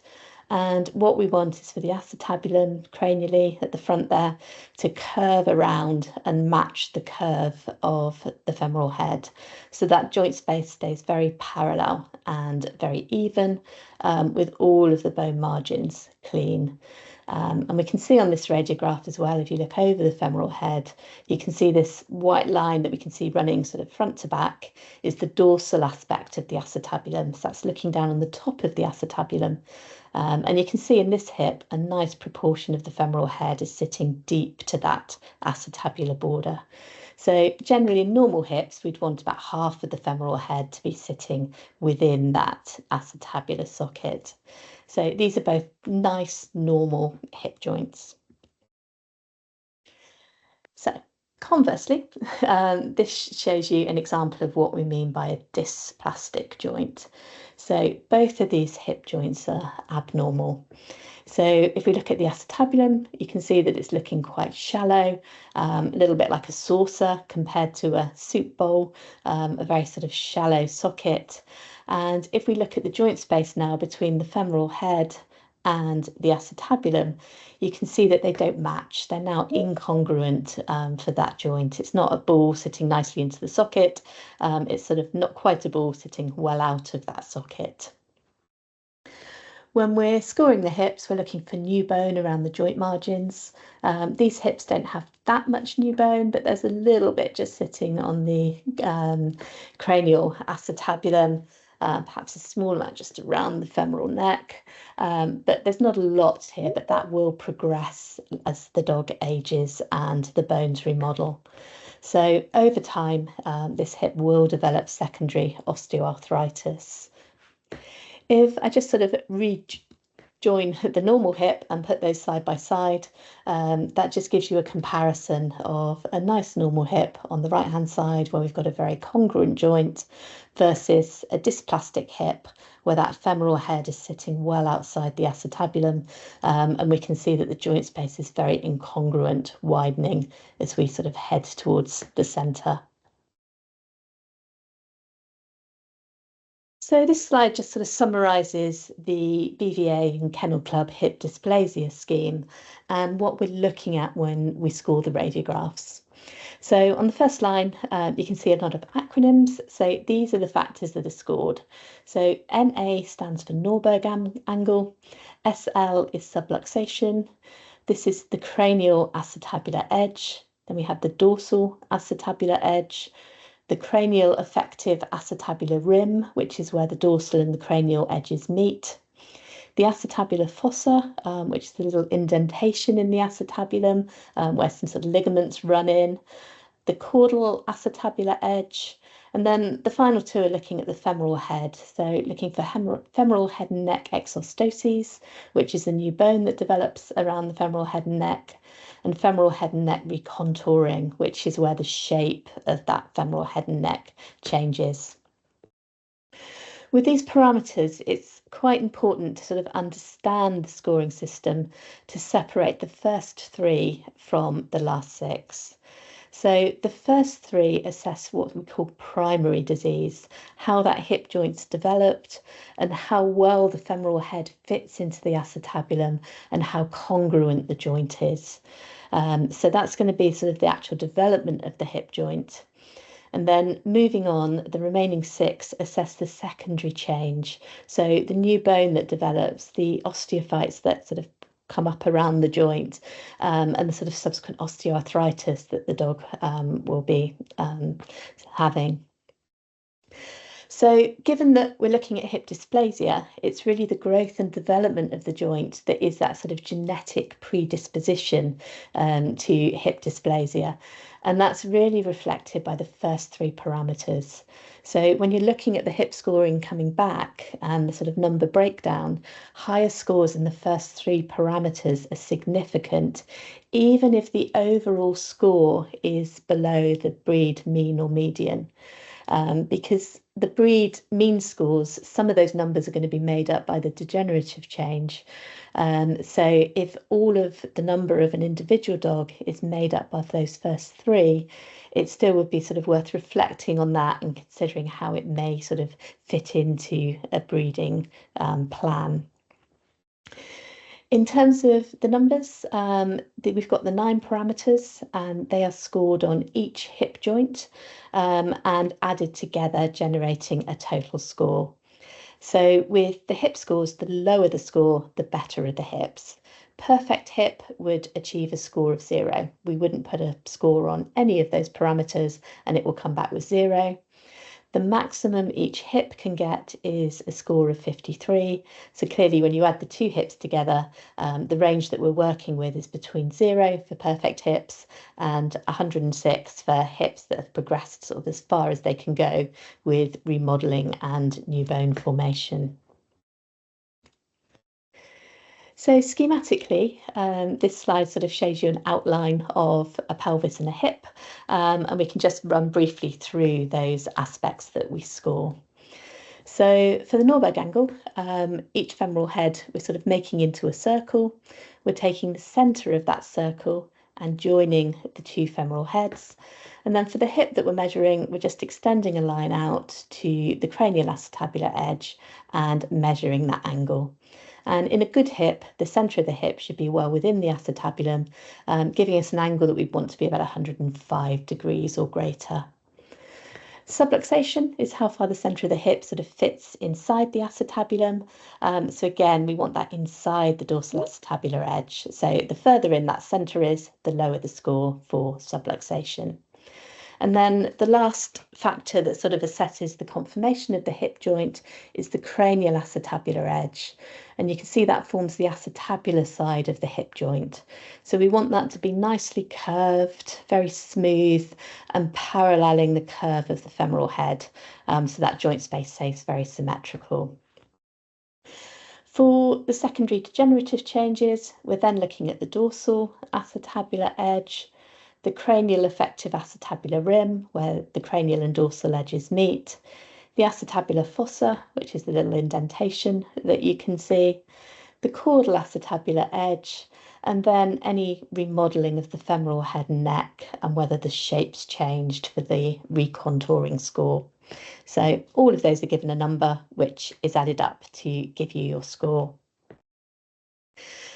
B: And what we want is for the acetabulum cranially at the front there to curve around and match the curve of the femoral head. So that joint space stays very parallel and very even, with all of the bone margins clean. And we can see on this radiograph as well, if you look over the femoral head, you can see this white line that we can see running sort of front to back is the dorsal aspect of the acetabulum. So that's looking down on the top of the acetabulum. And you can see in this hip, a nice proportion of the femoral head is sitting deep to that acetabular border. So generally in normal hips, we'd want about half of the femoral head to be sitting within that acetabular socket. So these are both nice, normal hip joints. So conversely, this shows you an example of what we mean by a dysplastic joint. So both of these hip joints are abnormal. So if we look at the acetabulum, you can see that it's looking quite shallow, a little bit like a saucer compared to a soup bowl, a very sort of shallow socket. And if we look at the joint space now between the femoral head and the acetabulum, you can see that they don't match. They're now incongruent for that joint. It's not a ball sitting nicely into the socket. It's sort of not quite a ball sitting well out of that socket. When we're scoring the hips, we're looking for new bone around the joint margins. These hips don't have that much new bone, but there's a little bit just sitting on the cranial acetabulum, perhaps a small amount just around the femoral neck. But there's not a lot here, but that will progress as the dog ages and the bones remodel. So over time, this hip will develop secondary osteoarthritis. If I just sort of rejoin the normal hip and put those side by side, that just gives you a comparison of a nice normal hip on the right hand side where we've got a very congruent joint versus a dysplastic hip where that femoral head is sitting well outside the acetabulum, and we can see that the joint space is very incongruent, widening as we sort of head towards the centre. So this slide just sort of summarises the BVA and Kennel Club Hip Dysplasia Scheme and what we're looking at when we score the radiographs. So on the first line, you can see a lot of acronyms. So these are the factors that are scored. So NA stands for Norberg angle, SL is subluxation, this is the cranial acetabular edge, then we have the dorsal acetabular edge, the cranial effective acetabular rim, which is where the dorsal and the cranial edges meet. The acetabular fossa, which is the little indentation in the acetabulum where some sort of ligaments run in. The caudal acetabular edge. And then the final two are looking at the femoral head. So looking for femoral head and neck exostoses, which is the new bone that develops around the femoral head and neck. And femoral head and neck recontouring, which is where the shape of that femoral head and neck changes. With these parameters, it's quite important to sort of understand the scoring system to separate the first three from the last six. So the first three assess what we call primary disease, how that hip joint's developed and how well the femoral head fits into the acetabulum and how congruent the joint is. So that's going to be sort of the actual development of the hip joint. And then moving on, the remaining six assess the secondary change. So the new bone that develops, the osteophytes that sort of come up around the joint, and the sort of subsequent osteoarthritis that the dog will be having. So given that we're looking at hip dysplasia, it's really the growth and development of the joint that is that sort of genetic predisposition to hip dysplasia. And that's really reflected by the first three parameters. So when you're looking at the hip scoring coming back and the sort of number breakdown, higher scores in the first three parameters are significant, even if the overall score is below the breed mean or median. because the breed mean scores, some of those numbers are going to be made up by the degenerative change. So if all of the number of an individual dog is made up of those first three, it still would be sort of worth reflecting on that and considering how it may sort of fit into a breeding plan. In terms of the numbers, we've got the 9 parameters, and they are scored on each hip joint and added together, generating a total score. So with the hip scores, the lower the score, the better are the hips. Perfect hip would achieve a score of 0. We wouldn't put a score on any of those parameters and it will come back with 0. The maximum each hip can get is a score of 53. So clearly when you add the 2 hips together, the range that we're working with is between 0 for perfect hips and 106 for hips that have progressed sort of as far as they can go with remodelling and new bone formation. So schematically, this slide sort of shows you an outline of a pelvis and a hip, and we can just run briefly through those aspects that we score. So for the Norberg angle, each femoral head we're sort of making into a circle. We're taking the centre of that circle and joining the 2 femoral heads. And then for the hip that we're measuring, we're just extending a line out to the cranial acetabular edge and measuring that angle. And in a good hip, the centre of the hip should be well within the acetabulum, giving us an angle that we want to be about 105 degrees or greater. Subluxation is how far the centre of the hip sort of fits inside the acetabulum. So again, we want that inside the dorsal acetabular edge. So the further in that centre is, the lower the score for subluxation. And then the last factor that sort of assesses the conformation of the hip joint is the cranial acetabular edge. And you can see that forms the acetabular side of the hip joint. So we want that to be nicely curved, very smooth, and paralleling the curve of the femoral head. So that joint space stays very symmetrical. For the secondary degenerative changes, we're then looking at the dorsal acetabular edge, the cranial effective acetabular rim, where the cranial and dorsal edges meet, the acetabular fossa, which is the little indentation that you can see, the caudal acetabular edge, and then any remodelling of the femoral head and neck and whether the shape's changed for the recontouring score. So all of those are given a number, which is added up to give you your score.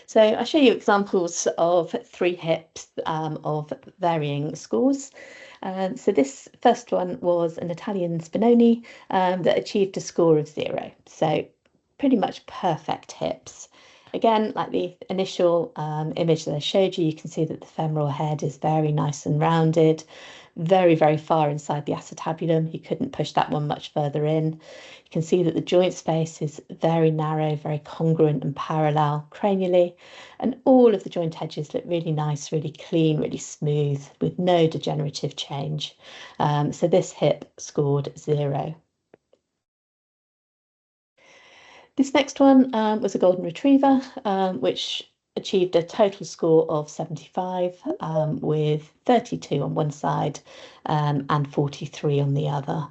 B: So I'll show you examples of 3 hips of varying scores. So this first one was an Italian Spinoni that achieved a score of 0. So pretty much perfect hips. Again, like the initial image that I showed you, you can see that the femoral head is very nice and rounded, very, very far inside the acetabulum. You couldn't push that one much further in. You can see that the joint space is very narrow, very congruent and parallel cranially, and all of the joint edges look really nice, really clean, really smooth, with no degenerative change. So this hip scored 0. This next one was a golden retriever, which achieved a total score of 75 with 32 on one side and 43 on the other.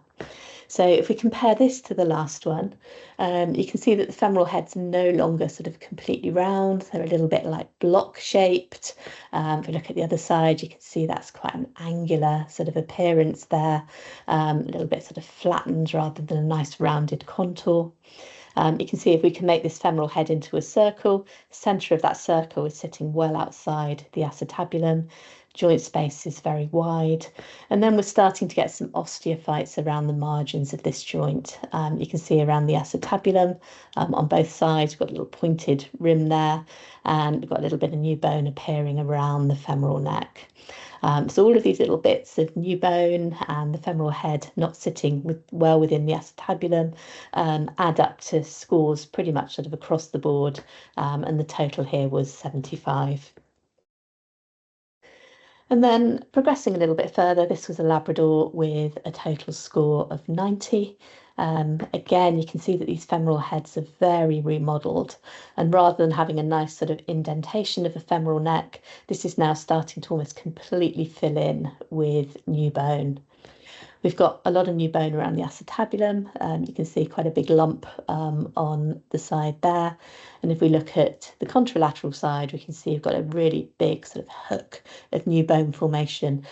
B: So if we compare this to the last one, you can see that the femoral head's no longer sort of completely round. They're a little bit like block shaped. If we look at the other side, you can see that's quite an angular sort of appearance there, a little bit sort of flattened rather than a nice rounded contour. You can see if we can make this femoral head into a circle, the centre of that circle is sitting well outside the acetabulum. Joint space is very wide. And then we're starting to get some osteophytes around the margins of this joint. You can see around the acetabulum on both sides, we've got a little pointed rim there, and we've got a little bit of new bone appearing around the femoral neck. So all of these little bits of new bone and the femoral head not sitting well within the acetabulum add up to scores pretty much sort of across the board, and the total here was 75. And then progressing a little bit further, this was a Labrador with a total score of 90. Again, you can see that these femoral heads are very remodelled, and rather than having a nice sort of indentation of a femoral neck, this is now starting to almost completely fill in with new bone. We've got a lot of new bone around the acetabulum. You can see quite a big lump on the side there. And if we look at the contralateral side, we can see we've got a really big sort of hook of new bone formation,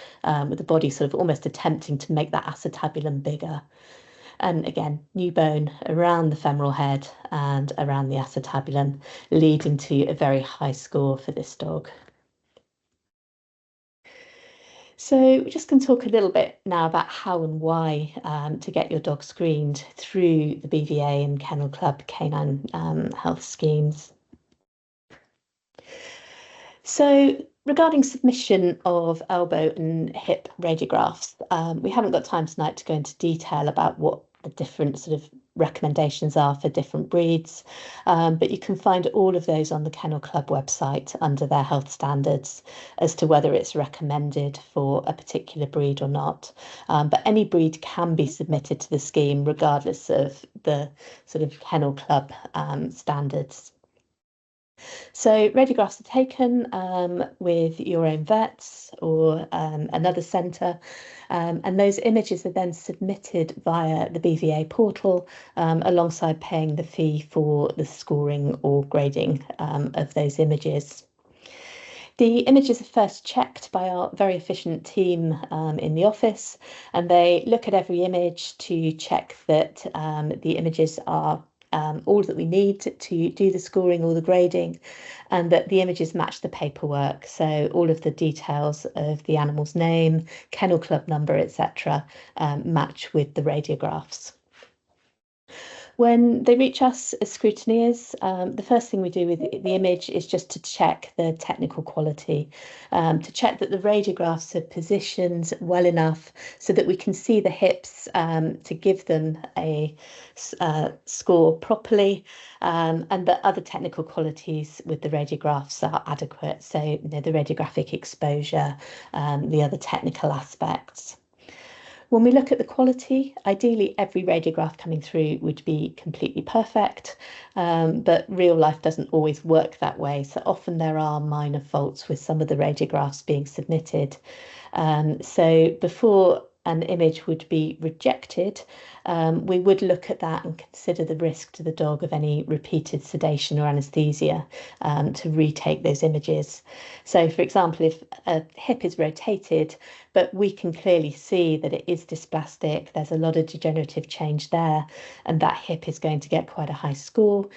B: with the body sort of almost attempting to make that acetabulum bigger. And again, new bone around the femoral head and around the acetabulum, leading to a very high score for this dog. So we're just going to talk a little bit now about how and why to get your dog screened through the BVA and Kennel Club canine health schemes. So regarding submission of elbow and hip radiographs, we haven't got time tonight to go into detail about what the different sort of recommendations are for different breeds, but you can find all of those on the Kennel Club website under their health standards as to whether it's recommended for a particular breed or not. But any breed can be submitted to the scheme regardless of the sort of Kennel Club standards. So radiographs are taken with your own vets or another centre, and those images are then submitted via the BVA portal alongside paying the fee for the scoring or grading of those images. The images are first checked by our very efficient team in the office, and they look at every image to check that the images are all that we need to do the scoring or the grading, and that the images match the paperwork. So all of the details of the animal's name, kennel club number, etc., match with the radiographs. When they reach us as scrutineers, the first thing we do with the image is just to check the technical quality, to check that the radiographs are positioned well enough so that we can see the hips to give them a score properly, and that other technical qualities with the radiographs are adequate. So, you know, the radiographic exposure, the other technical aspects. When we look at the quality, ideally every radiograph coming through would be completely perfect, but real life doesn't always work that way. So often there are minor faults with some of the radiographs being submitted. So before an image would be rejected, we would look at that and consider the risk to the dog of any repeated sedation or anaesthesia to retake those images. So, for example, if a hip is rotated, but we can clearly see that it is dysplastic, there's a lot of degenerative change there, and that hip is going to get quite a high score,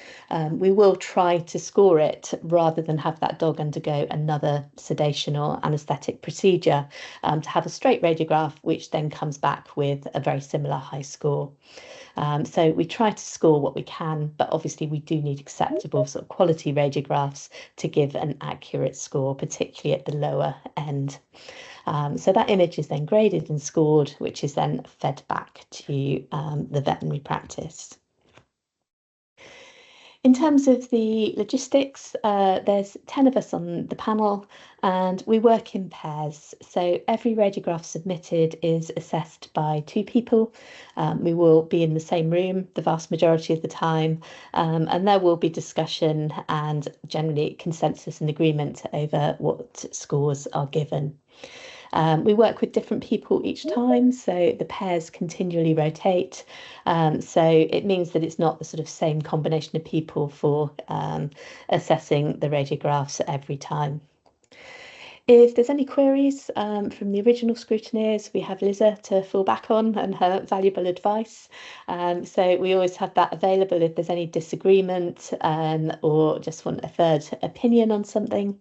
B: we will try to score it rather than have that dog undergo another sedation or anaesthetic procedure, to have a straight radiograph, which then comes back with a very similar high score. So we try to score what we can, but obviously we do need acceptable sort of quality radiographs to give an accurate score, particularly at the lower end. So that image is then graded and scored, which is then fed back to the veterinary practice. In terms of the logistics, there's 10 of us on the panel and we work in pairs. So every radiograph submitted is assessed by 2 people. We will be in the same room the vast majority of the time, and there will be discussion and generally consensus and agreement over what scores are given. We work with different people each time, so the pairs continually rotate. So it means that it's not the sort of same combination of people for assessing the radiographs every time. If there's any queries from the original scrutineers, we have Liza to fall back on and her valuable advice. So we always have that available if there's any disagreement or just want a third opinion on something.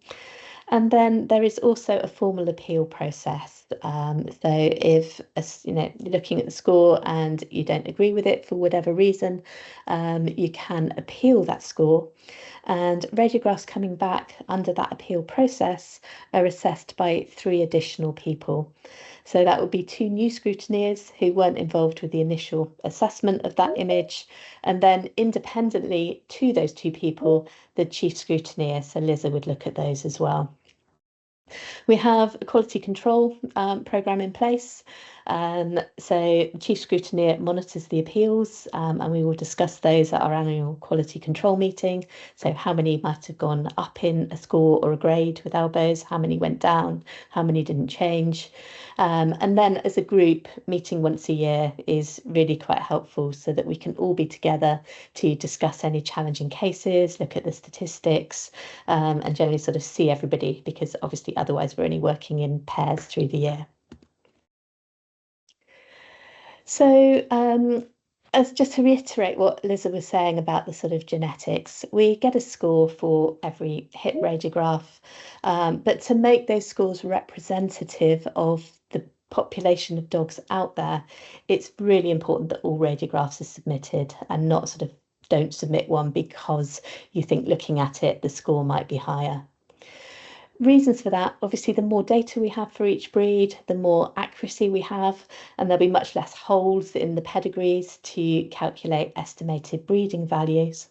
B: And then there is also a formal appeal process. So if you're looking at the score and you don't agree with it for whatever reason, you can appeal that score. And radiographs coming back under that appeal process are assessed by 3 additional people. So that would be 2 new scrutineers who weren't involved with the initial assessment of that image, and then independently to those 2 people, the chief scrutineer, so Liza would look at those as well. We have a quality control programme in place. So Chief Scrutineer monitors the appeals, and we will discuss those at our annual quality control meeting. So how many might have gone up in a score or a grade with elbows, how many went down, how many didn't change. And then as a group, meeting once a year is really quite helpful so that we can all be together to discuss any challenging cases, look at the statistics, and generally sort of see everybody, because obviously otherwise we're only working in pairs through the year. So as just to reiterate what Liza was saying about the sort of genetics, we get a score for every hip radiograph, but to make those scores representative of the population of dogs out there, it's really important that all radiographs are submitted and not sort of don't submit one because you think looking at it, the score might be higher. Reasons for that, obviously, the more data we have for each breed, the more accuracy we have, and there'll be much less holes in the pedigrees to calculate estimated breeding values.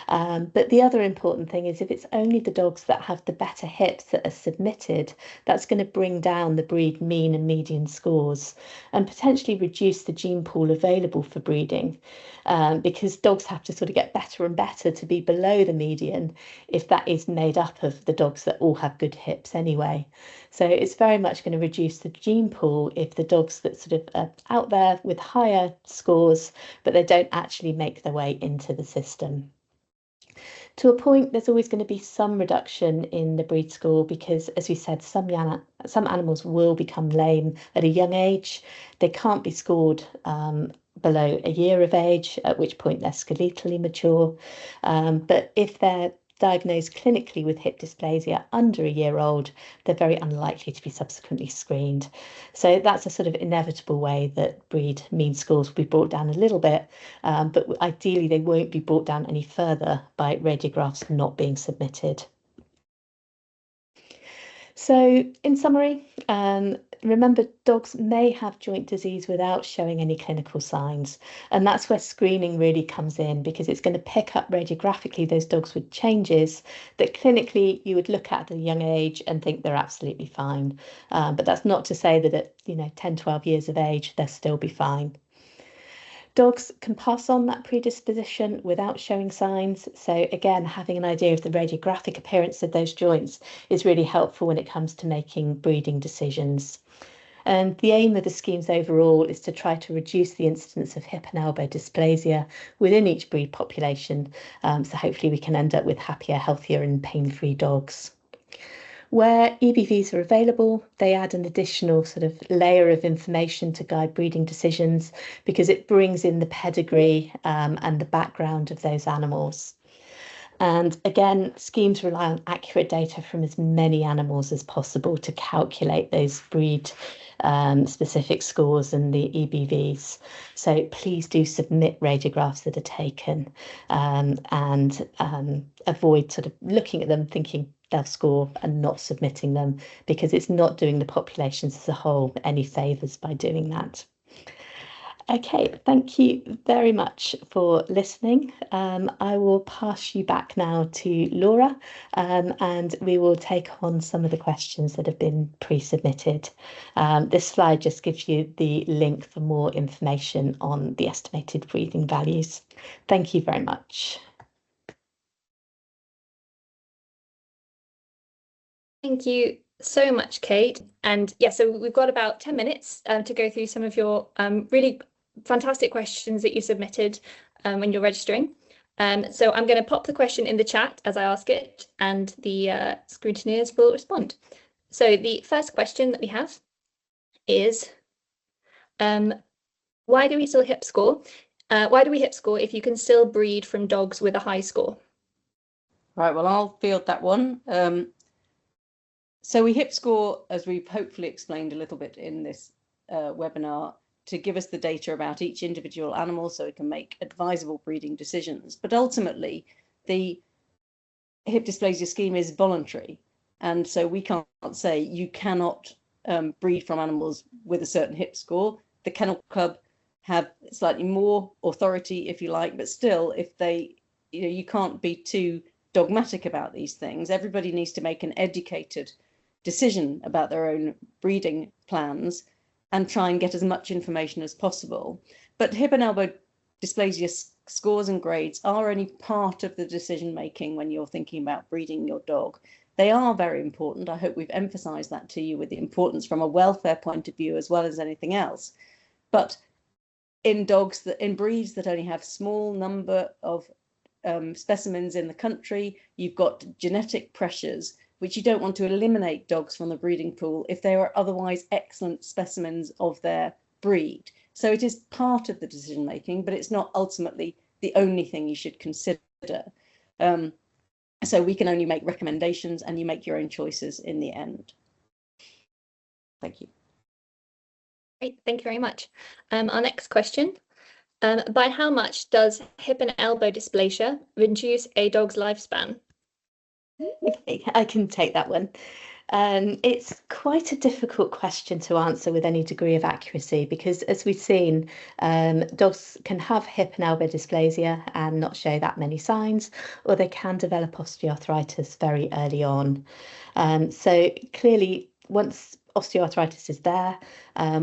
B: But the other important thing is if it's only the dogs that have the better hips that are submitted, that's going to bring down the breed mean and median scores and potentially reduce the gene pool available for breeding, because dogs have to sort of get better and better to be below the median if that is made up of the dogs that all have good hips anyway. So it's very much going to reduce the gene pool if the dogs that sort of are out there with higher scores, but they don't actually make their way into the system. To a point, there's always going to be some reduction in the breed score because, as we said, some animals will become lame at a young age. They can't be scored below a year of age, at which point they're skeletally mature. But if they're diagnosed clinically with hip dysplasia under a year old, they're very unlikely to be subsequently screened. So that's a sort of inevitable way that breed mean scores will be brought down a little bit, but ideally they won't be brought down any further by radiographs not being submitted. So in summary, remember, dogs may have joint disease without showing any clinical signs, and that's where screening really comes in, because it's going to pick up radiographically those dogs with changes that clinically you would look at a young age and think they're absolutely fine. But that's not to say that at 10, 12 years of age, they'll still be fine. Dogs can pass on that predisposition without showing signs. So again, having an idea of the radiographic appearance of those joints is really helpful when it comes to making breeding decisions. And the aim of the schemes overall is to try to reduce the incidence of hip and elbow dysplasia within each breed population. So hopefully we can end up with happier, healthier and pain-free dogs. Where EBVs are available, they add an additional sort of layer of information to guide breeding decisions because it brings in the pedigree and the background of those animals. And again, schemes rely on accurate data from as many animals as possible to calculate those breed specific scores and the EBVs. So please do submit radiographs that are taken and avoid sort of looking at them thinking they'll score and not submitting them, because it's not doing the populations as a whole any favours by doing that. Okay, thank you very much for listening. I will pass you back now to Laura, and we will take on some of the questions that have been pre-submitted. This slide just gives you the link for more information on the estimated breeding values. Thank you very much.
A: Thank you so much, Kate. And yeah, so we've got about 10 minutes to go through some of your really fantastic questions that you submitted when you're registering. So I'm going to pop the question in the chat as I ask it, and the scrutineers will respond. So the first question that we have is, why do we still hip score? Why do we hip score if you can still breed from dogs with a high score?
D: Right, well, I'll field that one. So we hip score, as we've hopefully explained a little bit in this webinar, to give us the data about each individual animal so we can make advisable breeding decisions. But ultimately, the hip dysplasia scheme is voluntary. And so we can't say you cannot breed from animals with a certain hip score. The Kennel Club have slightly more authority, if you like, but still, if they, you can't be too dogmatic about these things. Everybody needs to make an educated decision about their own breeding plans and try and get as much information as possible. But hip and elbow dysplasia scores and grades are only part of the decision making when you're thinking about breeding your dog. They are very important. I hope we've emphasized that to you, with the importance from a welfare point of view as well as anything else. But in breeds that only have small number of specimens in the country, you've got genetic pressures which you don't want to eliminate dogs from the breeding pool if they are otherwise excellent specimens of their breed. So it is part of the decision making, but it's not ultimately the only thing you should consider. So we can only make recommendations, and you make your own choices in the end. Thank you.
A: Great, thank you very much. Our next question. By how much does hip and elbow dysplasia reduce a dog's lifespan?
B: Okay, I can take that one. It's quite a difficult question to answer with any degree of accuracy, because as we've seen, dogs can have hip and elbow dysplasia and not show that many signs, or they can develop osteoarthritis very early on. So clearly, once osteoarthritis is there,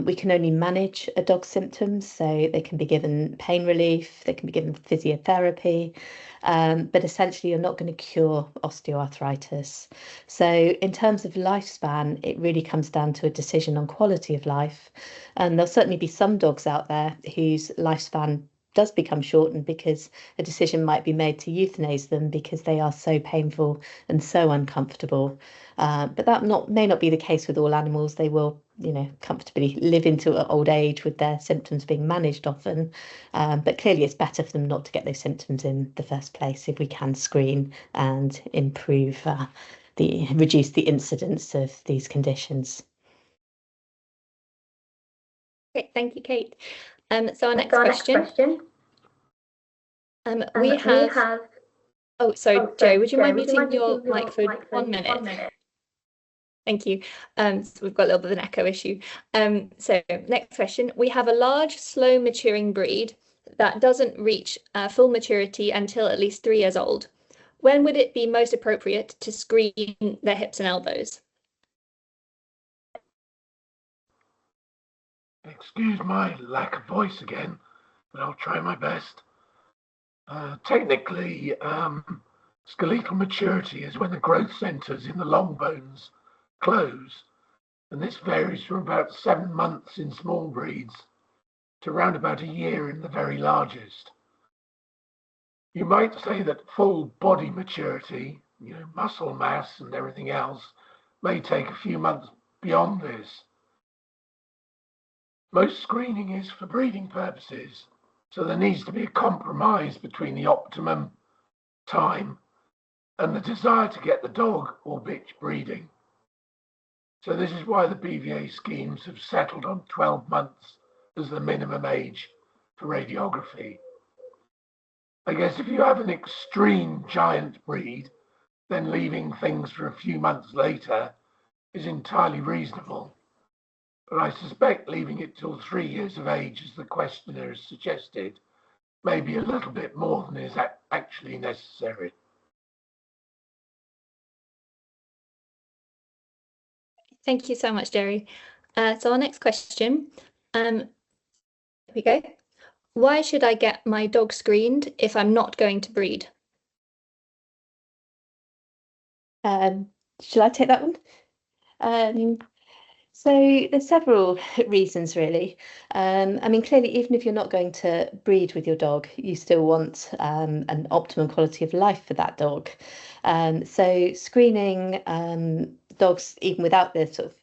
B: we can only manage a dog's symptoms, so they can be given pain relief, they can be given physiotherapy, but essentially you're not going to cure osteoarthritis. So in terms of lifespan, it really comes down to a decision on quality of life, and there'll certainly be some dogs out there whose lifespan does become shortened because a decision might be made to euthanize them because they are so painful and so uncomfortable. But that may not be the case with all animals. They will, comfortably live into old age with their symptoms being managed often. But clearly it's better for them not to get those symptoms in the first place if we can screen and improve reduce the incidence of these conditions.
A: Great, thank you, Kate. So our next question. We have. Oh, sorry, Joe, would you mind muting your microphone 1 minute? Thank you. So we've got a little bit of an echo issue. So next question. We have a large, slow maturing breed that doesn't reach full maturity until at least 3 years old. When would it be most appropriate to screen their hips and elbows?
C: Excuse my lack of voice again, but I'll try my best. Technically, skeletal maturity is when the growth centers in the long bones close, and this varies from about 7 months in small breeds to around about a year in the very largest. You might say that full body maturity, muscle mass and everything else, may take a few months beyond this. Most screening is for breeding purposes, so there needs to be a compromise between the optimum time and the desire to get the dog or bitch breeding. So this is why the BVA schemes have settled on 12 months as the minimum age for radiography. I guess if you have an extreme giant breed, then leaving things for a few months later is entirely reasonable. But I suspect leaving it till 3 years of age, as the questioner has suggested, may be a little bit more than is actually necessary.
A: Thank you so much, Jerry. So our next question. Here we go. Why should I get my dog screened if I'm not going to breed?
B: Shall I take that one? So there's several reasons, really. Clearly, even if you're not going to breed with your dog, you still want an optimum quality of life for that dog. So screening dogs, even without the sort of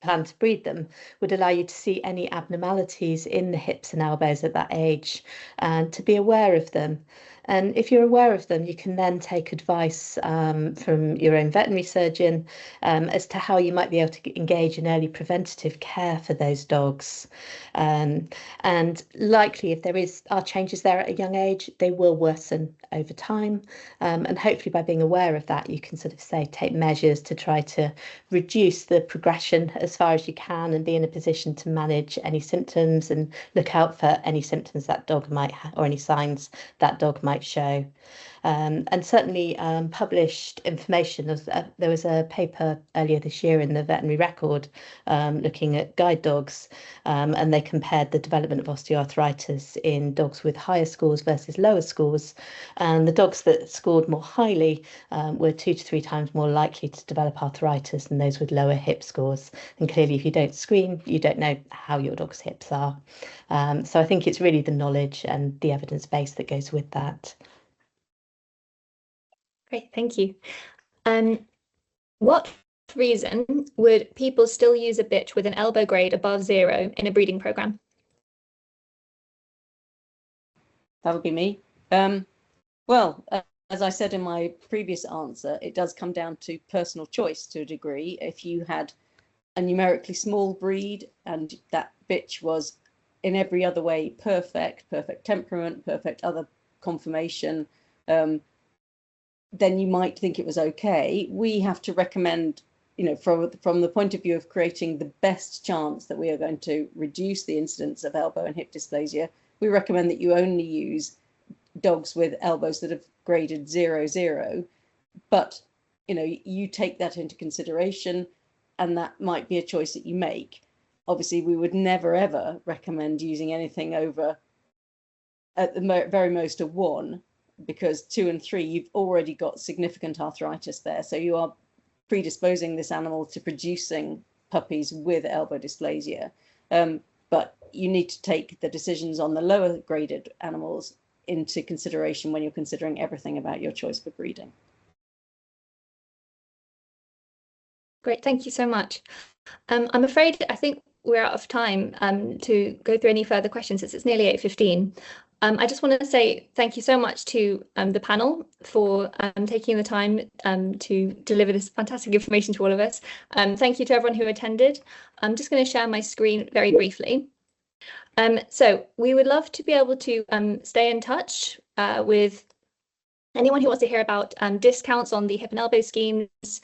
B: plan to breed them, would allow you to see any abnormalities in the hips and elbows at that age and to be aware of them. And if you're aware of them, you can then take advice from your own veterinary surgeon as to how you might be able to engage in early preventative care for those dogs. And likely, if there are changes there at a young age, they will worsen over time. And hopefully by being aware of that, you can sort of take measures to try to reduce the progression as as far as you can and be in a position to manage any symptoms and look out for any symptoms that dog might have or any signs that dog might show. And certainly published information. There was a paper earlier this year in the Veterinary Record looking at guide dogs, and they compared the development of osteoarthritis in dogs with higher scores versus lower scores. And the dogs that scored more highly were 2 to 3 times more likely to develop arthritis than those with lower hip scores. And clearly, if you don't screen, you don't know how your dog's hips are. So I think it's really the knowledge and the evidence base that goes with that.
A: Great, thank you. What reason would people still use a bitch with an elbow grade above 0 in a breeding program?
D: That'll be me. Well, as I said in my previous answer, it does come down to personal choice to a degree. If you had a numerically small breed and that bitch was in every other way perfect temperament, perfect other conformation, then you might think it was okay. We have to recommend, from the point of view of creating the best chance that we are going to reduce the incidence of elbow and hip dysplasia, we recommend that you only use dogs with elbows that have graded 0-0. But, you take that into consideration, and that might be a choice that you make. Obviously, we would never, ever recommend using anything over, at the very most, a 1. Because 2 and 3, you've already got significant arthritis there. So you are predisposing this animal to producing puppies with elbow dysplasia. But you need to take the decisions on the lower graded animals into consideration when you're considering everything about your choice for breeding.
A: Great, thank you so much. I'm afraid I think we're out of time to go through any further questions, as it's nearly 8:15. I just want to say thank you so much to the panel for taking the time to deliver this fantastic information to all of us. Thank you to everyone who attended. I'm just going to share my screen very briefly. So we would love to be able to stay in touch with anyone who wants to hear about discounts on the hip and elbow schemes,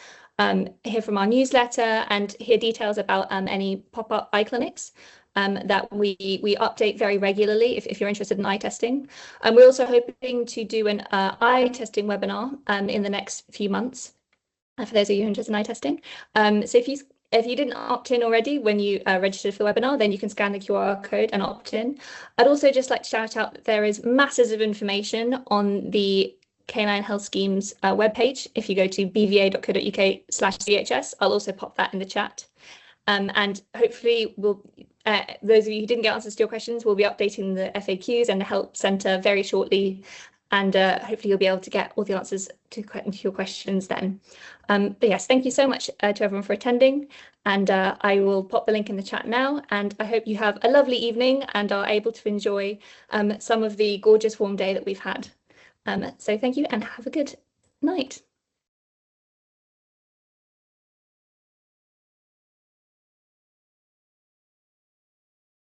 A: hear from our newsletter, and hear details about any pop-up eye clinics that we update very regularly if you're interested in eye testing. We're also hoping to do an eye testing webinar in the next few months for those of you interested in eye testing. So if you didn't opt in already when you registered for the webinar, then you can scan the QR code and opt in. I'd also just like to shout out that there is masses of information on the Canine Health Schemes webpage. If you go to bva.co.uk/CHS, I'll also pop that in the chat. And hopefully those of you who didn't get answers to your questions, we'll be updating the FAQs and the help centre very shortly. And hopefully you'll be able to get all the answers to your questions then. But yes, thank you so much to everyone for attending. And I will pop the link in the chat now. And I hope you have a lovely evening and are able to enjoy some of the gorgeous warm day that we've had. So thank you and have a good night.